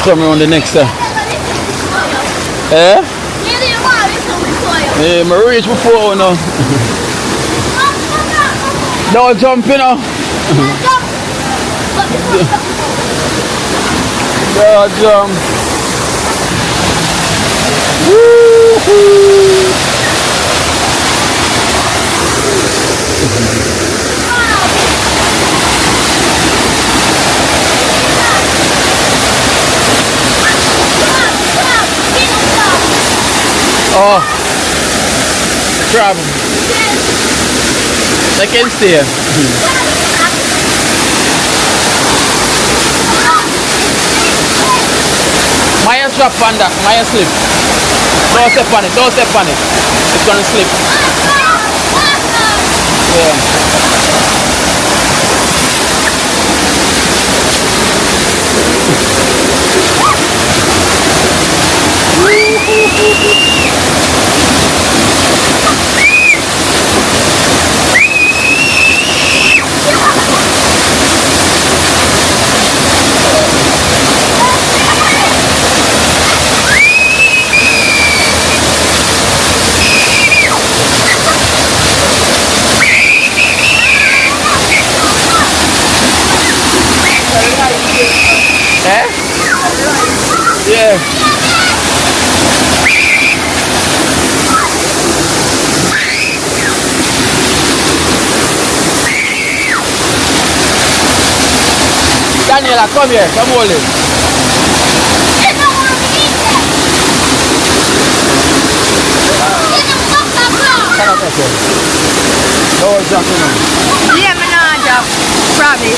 coming on the next eh? Yeah, I reached before now. Don't jump, you know. Don't jump. Woo-hoo. Oh, the crab. They can stay. Maya drop on that, Maya slip. Don't step on it. It's gonna slip. Yeah. Eh? Yeah. Daniela, come here, come hold it. No, jumping. Yeah, me nah jump. Probably.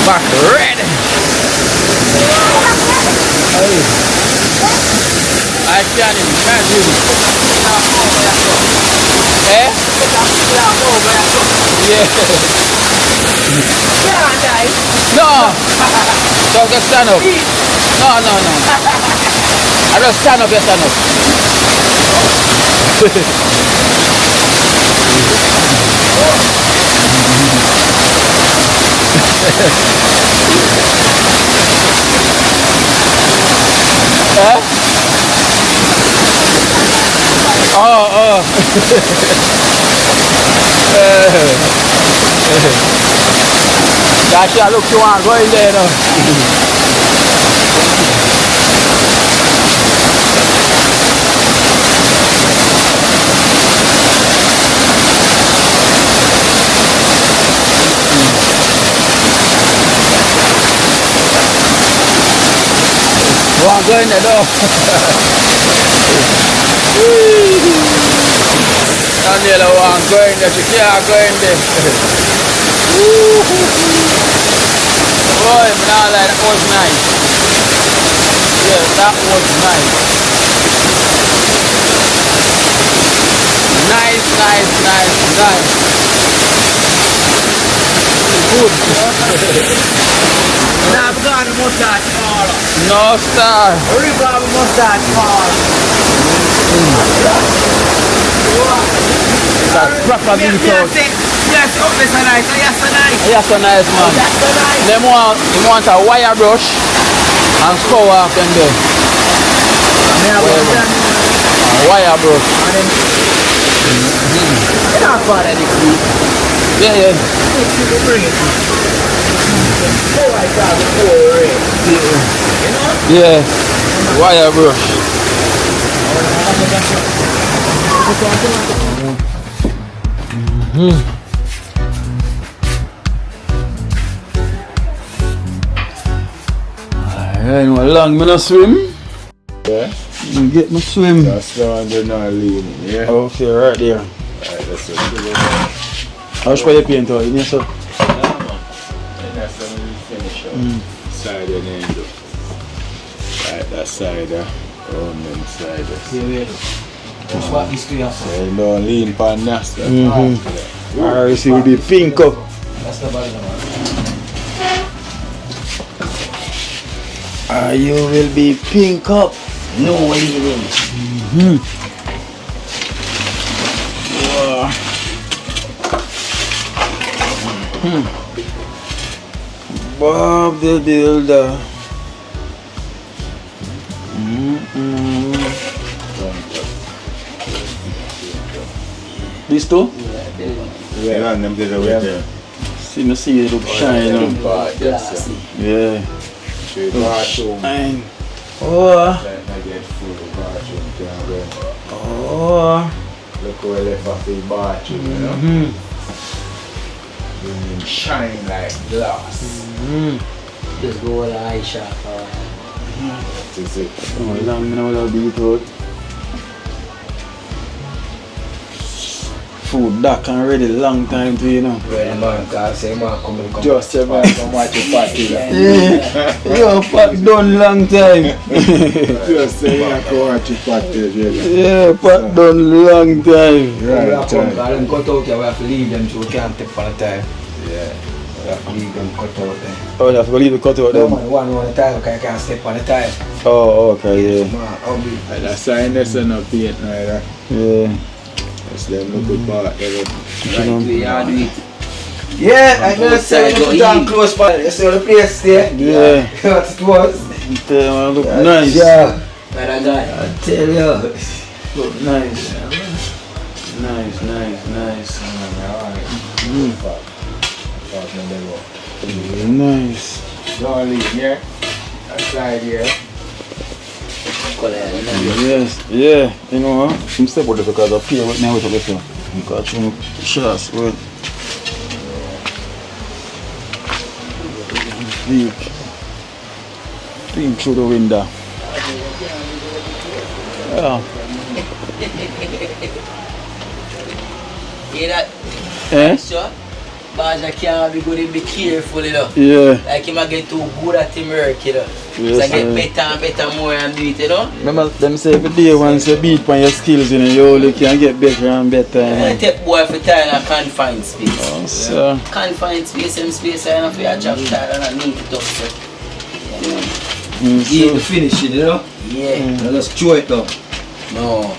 back red. I can't imagine. Eh? Yeah. No. So just stand up. No. I just stand up, just stand up. Huh? Oh. Gosh, yeah, look, you want to go in there now. Go in there though. Daniela want go in there, she can't go in there. Boy, man, that was nice. Yeah, that was nice. Nice. Good. Nah, I've got a mustache parlor. No star. River have a mustache parlor. That's proper big out. Yes, oh, this is nice. Yes, so nice. Yes, so nice, man. That's so nice. Them want a wire brush and screw off them there. A wire brush. It's not fun at it. Yeah. Yeah. Wire brush. I know how long I swim. Yeah. Get me swim. That's the one they're not leaning, yeah? Okay, right there. Alright, that's it. How much for your paint out? Yes, sir. Yeah, man. And that's when we finish up. Side and end up. Right, that side there. On them side there. Just what this to yourself. Yeah, you don't lean pan nasty. Alright, see, will be pink up. That's the body number. You will be pink up. No leaving. Bob the Builder. These two? Yeah, and them did it right there. See it look shine. Yeah. Shine. Oh. Look how we left off the bathroom, you know? Shine like glass. Just go with the eye shot. That is it. Oh, long now will be it out. Food dark and ready long time to, you know. Well, man, because say man come Just a man. Come watch your party. Yeah. Yo, pack done long time. Just say you come watch your party, really. Yeah, pack done long time. Right, time. them cut out here, we have to leave them so we can't take for the time. Yeah. We have to leave them cut out there. Oh, you have to leave the cut out No them. man, one on the time, because I can't step on the time. Oh, okay, yeah. Man, ugly. And that sign that's not paint neither. Yeah. That's them look good part there. Right way, you do it. Yeah, I know say you down close by. You see the place there? Yeah. What it was? They look nice. Yeah. Better guy. I tell you. Look nice. Nice. Nice. Don't leave here. Outside here. Yes, yeah. You know what? Some step out because I feel right now with the film. Because some shots will peek through the window. Yeah. Hear that? Eh? Sure. Baja can't be good, be careful, you know. Yeah. Like he might get too good at him work, you know. Yes, so I get sir. better and better more and do it, you know. Remember them say every day once you beat on your skills, you know, you only can get better and better. I take boy for time in a confined space. Oh, sir. Confined space, same space, I know for your job style and I need it up, so. So, to finish it, you know? Yeah. Now just chew it down. No.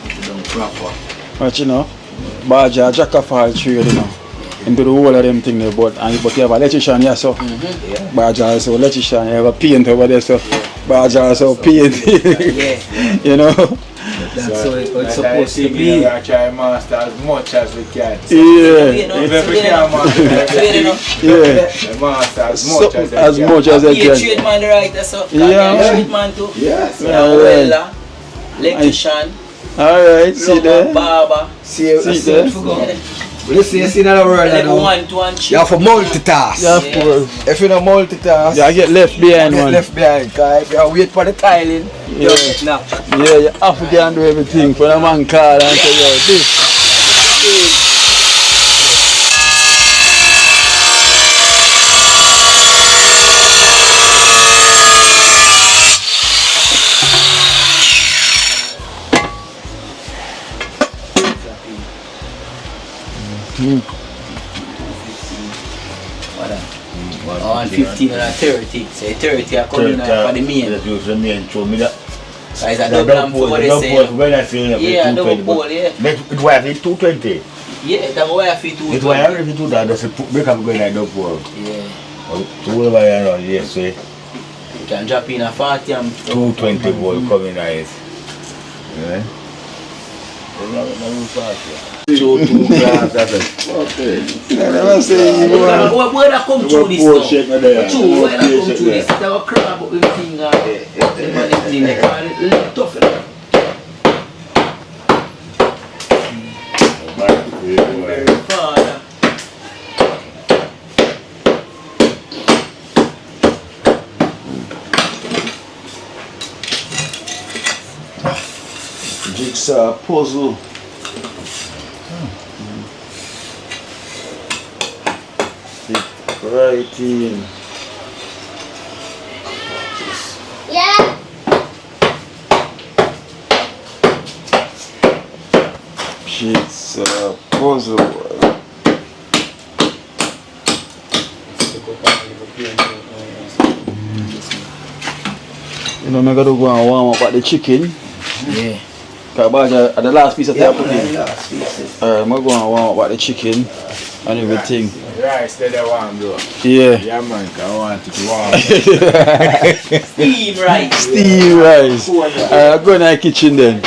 Put it down proper. but you know, Baja jack of all trade, you know. Into the whole of them thing there, but you have an electrician here, so Baja also electrician, you have a paint over there, so Baja also paint. You know? That's how it's supposed to be. We try master as much as we can. Yeah. Even we can master, Yeah. master as So, much as as I can. much as I Be a can. trade man right, so. Yeah. Trade man too. Yes. Yeah, welder, electrician, Alright, see plumber, there. barber. See there? Yeah. You see in the world Level now, 1, 2 and 3. you have to multitask. Yeah, of course. If you don't multitask, Yeah, I get left behind you get one. left behind. Cause if you wait for the tiling, you get knocked. Yeah, you have to can do everything for the man call and say, yo, this. What that? Oh, and 15 and a 30. Say 30 are coming for the main. So it's a double and four, they say. Yeah, double pole, yeah. It was 220. Yeah, that's why I feel too. It was everything to that. That's a break up going like double pole. Yeah. So whatever you know, yes, say You can drop in a 40 and 220 volt coming nice. Yeah. Two glass, that's it. Okay. I never say you want. Where that come through this now? True, where that come through this? That was crab up with the thing the man is in there. It's tough enough. Father. Jigsaw puzzle. Right in. Yeah. Jigsaw puzzle. You know, I gotta go and warm up at the chicken. Yeah. Cause at the last piece of Yeah, I put in. last piece. I'm gonna go and warm up at the chicken and everything. Right, stay there warm though. Yeah. Yeah man, I want it warm. Steam rice. Steam rice. I'll go in the kitchen then.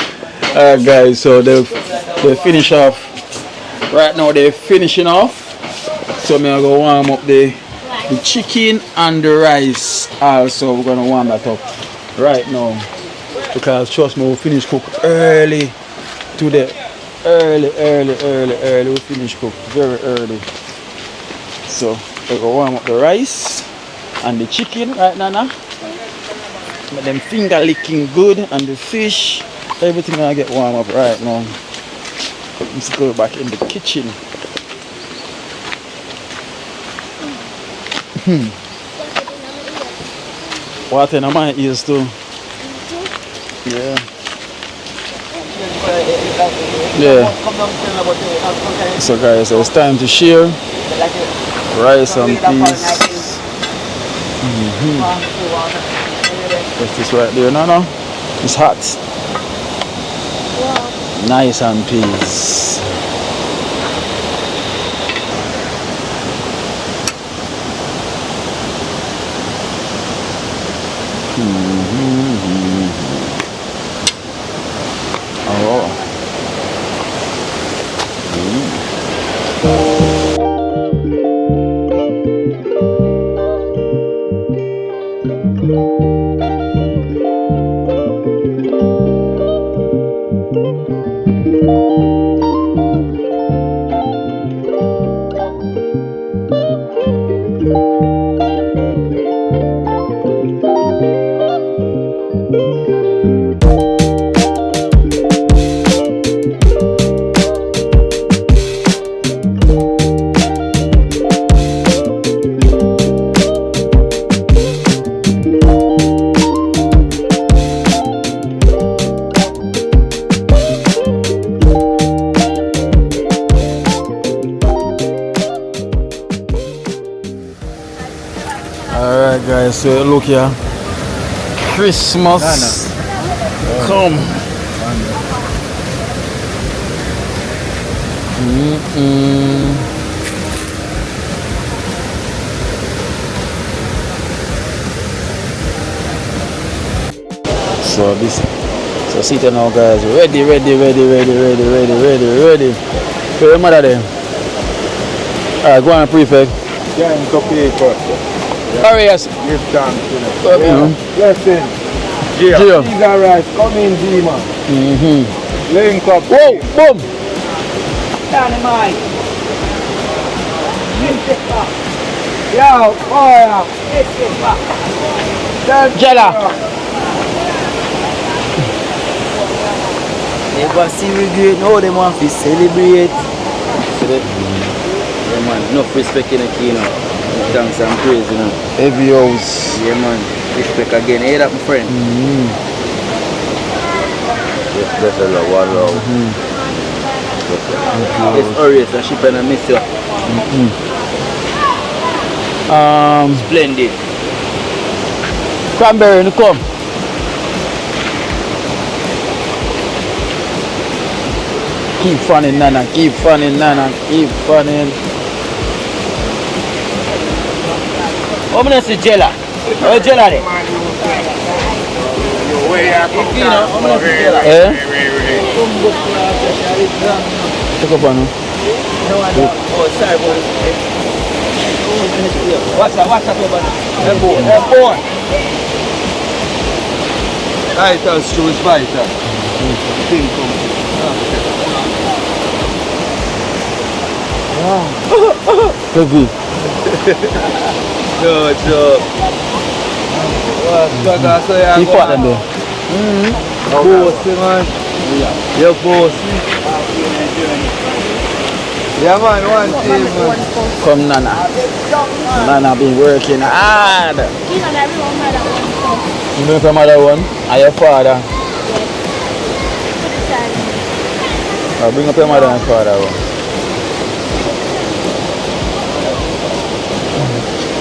Alright guys, so they finish off. Right now they're finishing off. So I'm gonna go warm up the chicken and the rice also. We're gonna warm that up right now. Because trust me, we'll finish cook early today. Early. We finish cook very early. So we're gonna warm up the rice and the chicken right now. But them finger licking good and the fish, everything gonna get warm up right now. Let's go back in the kitchen. Water in my ears too. Yeah. Yeah. So guys, so it's time to share rice and peas. That's this right there, no? It's hot. Nice and peas. Oh. Alright guys, so look here. Christmas come. So this, so sit down now guys, ready. Where your mother there? Alright, go on prefect. Yeah, in paper. Hurry yes. Give thanks to them. Blessing. Gio. These are right. Come in, G, man. Link up. Whoa, boom. Dynamite. Yo, fire. Jella. Never see regret. No, they want to celebrate. Yeah, man. Enough respect in the key, you know. Thanks and praise, you know. Heavy house. Yeah, man. Respect again. Hey, that, my friend. That's a lot, one love. It's Orius and she gonna miss you. Splendid. Cranberry, you come. Keep funning, Nana. Keep funning. I'm gonna say Jella. Oh, Jella there. Eh? Check up on him. Oh, sorry, boy. Watch out, over there. Boy. I tell you, it's vital. Heavy. Joke. Keep fat them there. Bossy, man. You're bossy. Yeah, man, one team, man. Come, Nana. Nana been working hard. You know your mother one and your father. Bring up your mother and father one.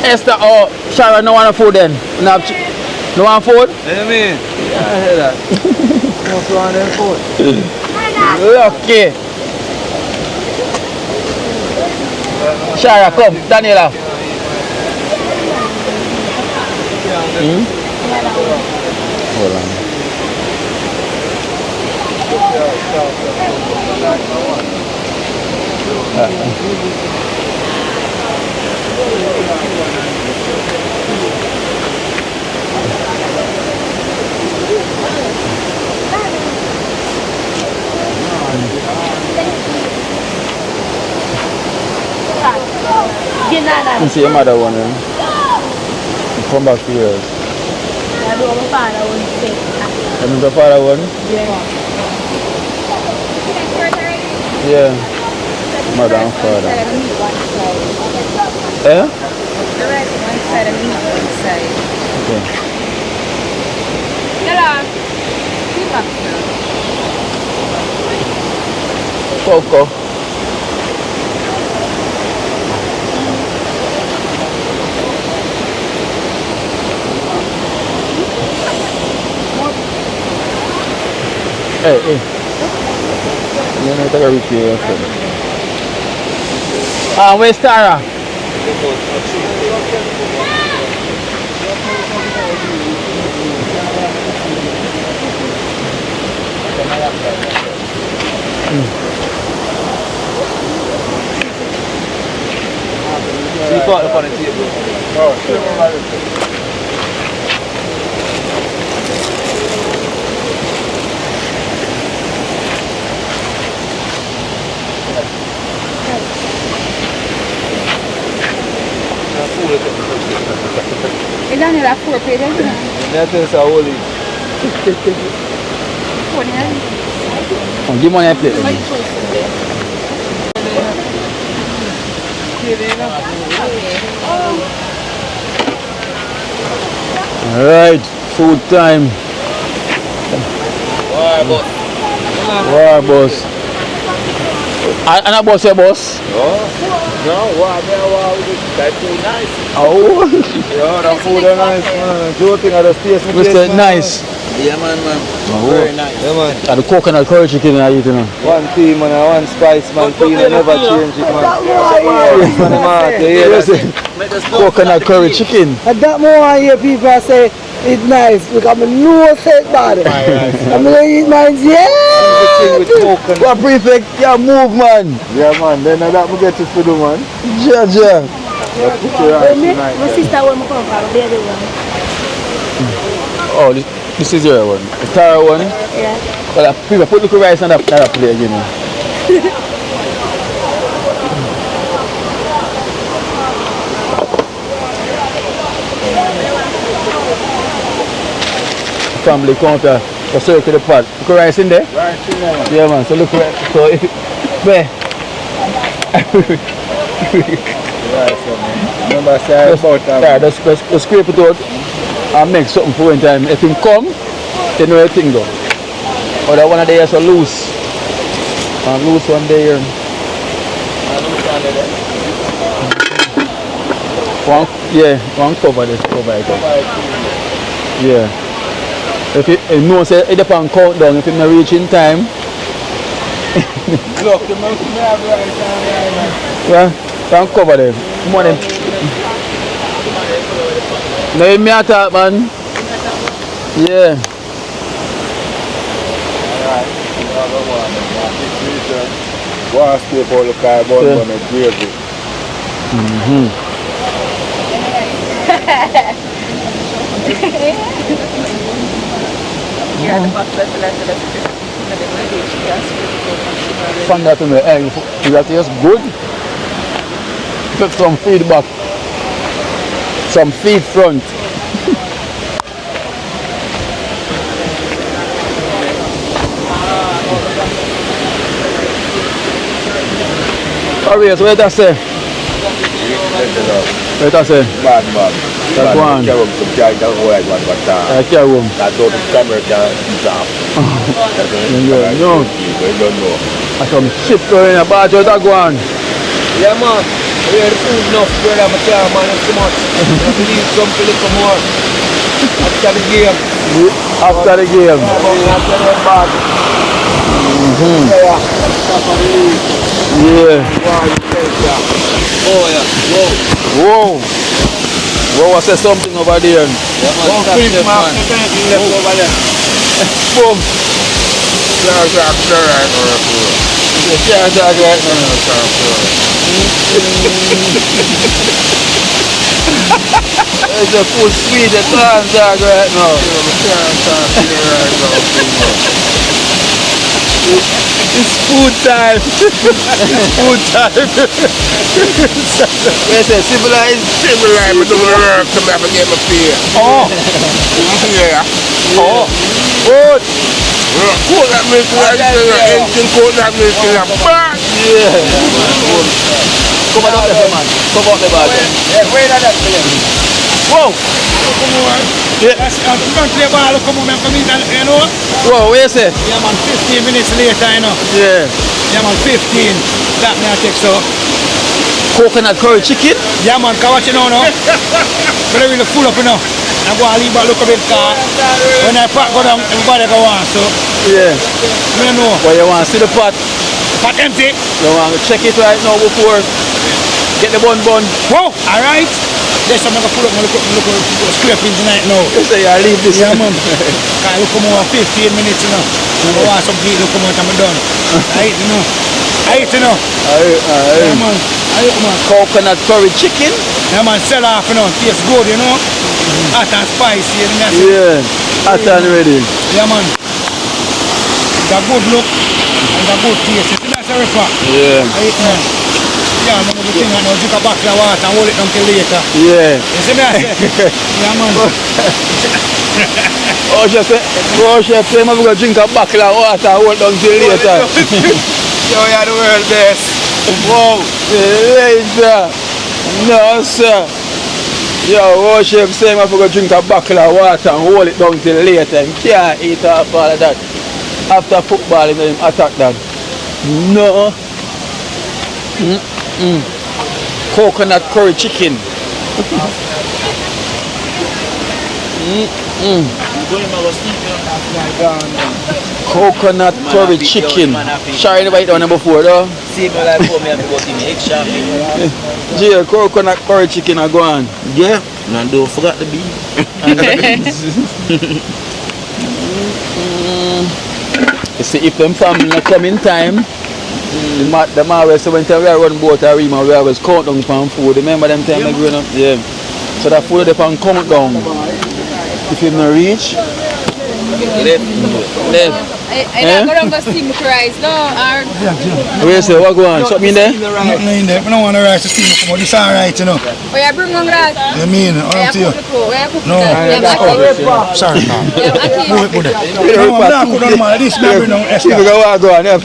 Esther, oh, Sharon, no want food then? No want food? Hey, man. Yeah, I hear that. No want them food. Okay. Shara, come, Daniela. Hold on. You see your mother one, you come back to yours. I do my father one thing. You mean your father one? Yeah. Mother and father. Eh? The right one side and the one side. Okay. Hello. Keep up now. Coco. Hey. You know take a reach here. Where's Tara? You thought upon the table. It's only like 4 pages, isn't it? That is a holy. Give money I plate. Alright, food time. War boss. And a boss your boss? Oh. No, what I want with that too nice. Oh, Yeah, the food is nice, man. Joe think of the space. Mr. Nice. Yeah, man. Oh. Very nice. Yeah, man. And the coconut curry chicken I eat, you know. One tea, man, and one spice, man. Tea, never change it, man. Yes, man, man. Yes, coconut curry chicken. And that more I hear people say it's nice because I know say it bad. I'm gonna eat mine, Everything with coconut. What prefect? Yeah, move, man. Yeah, man. Then that we get to do, man. Yeah. Yeah, put your eyes tonight, My man. sister will come from the other one. Oh, this is your one. The taro one. Yeah. Well, people put the rice on that plate again. Family counter, the circle the pot. Look rice in there? Right in there, man. Yeah, man. So look right. So if it, where? Right, so, man. Remember I said about that. Yeah, just scrape it out and make something for one time. If him come, they know everything go. Or that one of there is so loose. And loose one there. One cover this, cover it up. Yeah. If it knows say it depends on countdown, if it not reach in time. Look, the milk may have rice and man. Yeah, can cover them. Come on then. No, me attack, man. Yeah. Go and stay for the car, but Yeah. on the gravy. Yeah, the box that's Find that in the egg. That tastes good. Put some feedback. Some feed front. Alright, so what that say? What that say? Bad, man. That's one. Carry some carry that white one, but Carry room. that don't camera can stop. Yeah, no. You don't know. And some shit going in a barge out that one. Yeah, man. We had food enough, brother, but yeah, man, it's too much. I believe some a little more. After the game. After the game. After the bag. Yeah. Oh, yeah. Whoa. Whoa. Whoa, I said something over there. Yeah, man. Don't Stop finish, this, man. man. Left over there. Boom. Yeah. You can't talk right now. It's a full speed, you can't talk right now. It's food time. It's food time. Where's that? Civilized? Civilized, but don't work. Come back and get my fear. Oh. Yeah. Oh. Good. Cool that milk, engine cool that milk in a bag. Yeah. Come on up there, man. Come up there, man. Yeah, wait at that thing. Whoa. Yeah. Front play ball, come on, come in, you know? Whoa, where is it? Yeah, man, 15 minutes later, you know? Yeah. Yeah, man, 15. That me I take so. Coconut curry chicken? Yeah, man, come watch you now, no? But I really full up, you know? I go and leave a look a bit car. When I pack go down, everybody go on, so. Yeah. I don't know. Well, you want to see the pot? Pot empty. You want to check it right now before get the bun. Whoa, alright. There's something I pull up, look scraping tonight now. You say I leave this. Yeah, man. Can't look more 15 minutes, you know. I want some heat, look more, I'm done. I eat, you know. Yeah, man. I eat, man. Coconut curry chicken? Yeah, man, sell off, you know. Tastes good, you know. Hot and spicy, you know. Yeah, hot and ready. Yeah, man. It's a good look and a good taste. You see, that's a refer. Yeah. I eat, man. Yeah, man, everything, I know, drink a bottle of water and hold it until later. Yeah. You see me, I say? Yeah, man. Oh, chef, I'm going to drink a bottle of water and hold on till later. Yo, you're the world best. Wow. Later. No, sir. Yo, oh, chef, say I'm going to drink a bottle of water and hold it down till later. You can't eat off all of that. After football, you know, him attack that. No. Coconut curry chicken. Coconut curry chicken. Sorry, anybody done it before though? Yeah, coconut curry chicken are going. Yeah. And don't forget the beef. You see, if them family come in time, the always say when we are run boat or Rima, we always count down for food. Remember them time like growing up? Yeah. So that food they can count down. If you not reach, left. I don't go to steam rice, no? Or... Where you say, what go on? Something in there? Nothing in there. I don't want the rice to steam come out. This alright, you know. Oh, you bring on rice? You mean? Up to you. No. Sorry, no. Put it. No, I'm not cooking on this. I'm bringing on extra. People go on, yeah.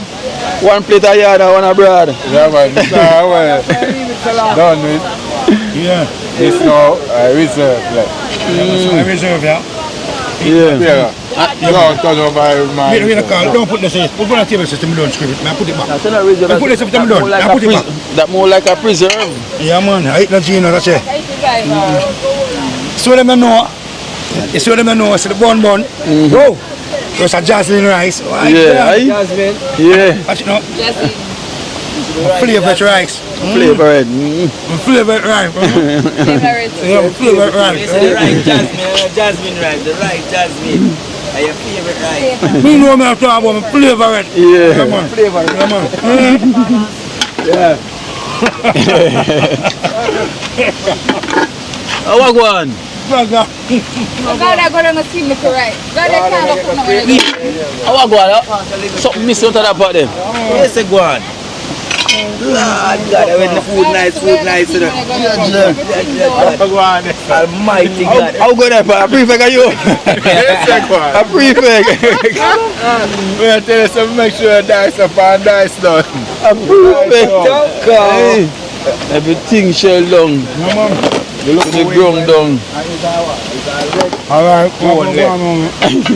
One plate of yard and one abroad. Yeah, man. This done with. Yeah. It's now reserve. I reserve, yeah. Yeah. No, turn over my. Don't put this in. Put on the table system, don't screw it. I put it back. I put this system down. I put it back. That more like a preserve. Yeah, man. I eat the Gino, that's it. So them don't know. You see them don't know. So the bun. Go. There's a jasmine rice. Yeah. Jasmine. Yeah. Watch it now. Jasmine. Flavored rice. Flavored. Flavored rice. Yeah, flavored rice. The right jasmine rice. The right jasmine. Are your favorite rice? Me know me have to have one flavored. Yeah. Come on. Flavored. Come on. Yeah. Oh, what one? God, I got on a steam rice. God, I can't put no one. Oh, what one? Something missing out of that part there. Yes, go on. Lord God, when the food nice, you know. Almighty God. How good that part? A prefect are you? A prefect. Well, tell you something, make sure dice up and dice down. A prefect. Hey. Everything shell down. You look the ground down. Alright,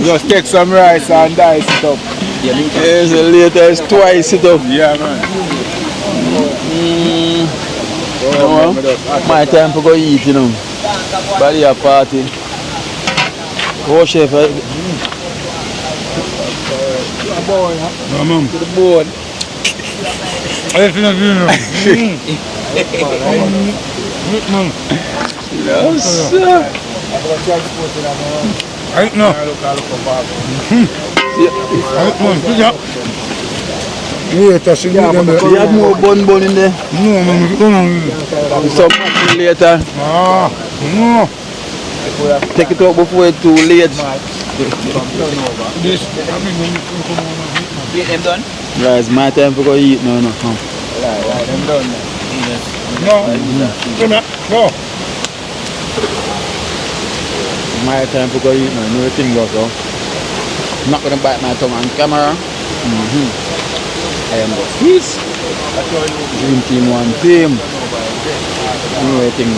just take some rice and dice it up. Yes, the latest twice it up. Yeah, man. My time to go eat, you know. Body a party. Oh, chef. Mom. To the board. No, sir. I know. Wait, I should get them there. You have more bun in there? No, man. Some much later. No. Take it out before it's too late. This. Get them done? Right, it's my time to go eat now. No, come. Right, them done now. No. Go. My time to go eat now. No thing goes though. I'm not going to bite my tongue on camera. I am the feast. Dream team, one team. No thing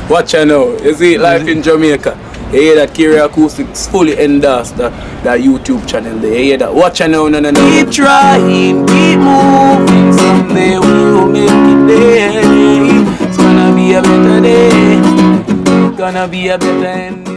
Watch out now, you see life in Jamaica. You hear that Kerry Acoustics fully endorsed that YouTube channel there. You hear that? Watch out now, no. Keep trying, keep moving. Someday we will make it there. It's gonna be a better day. Gonna be a better end.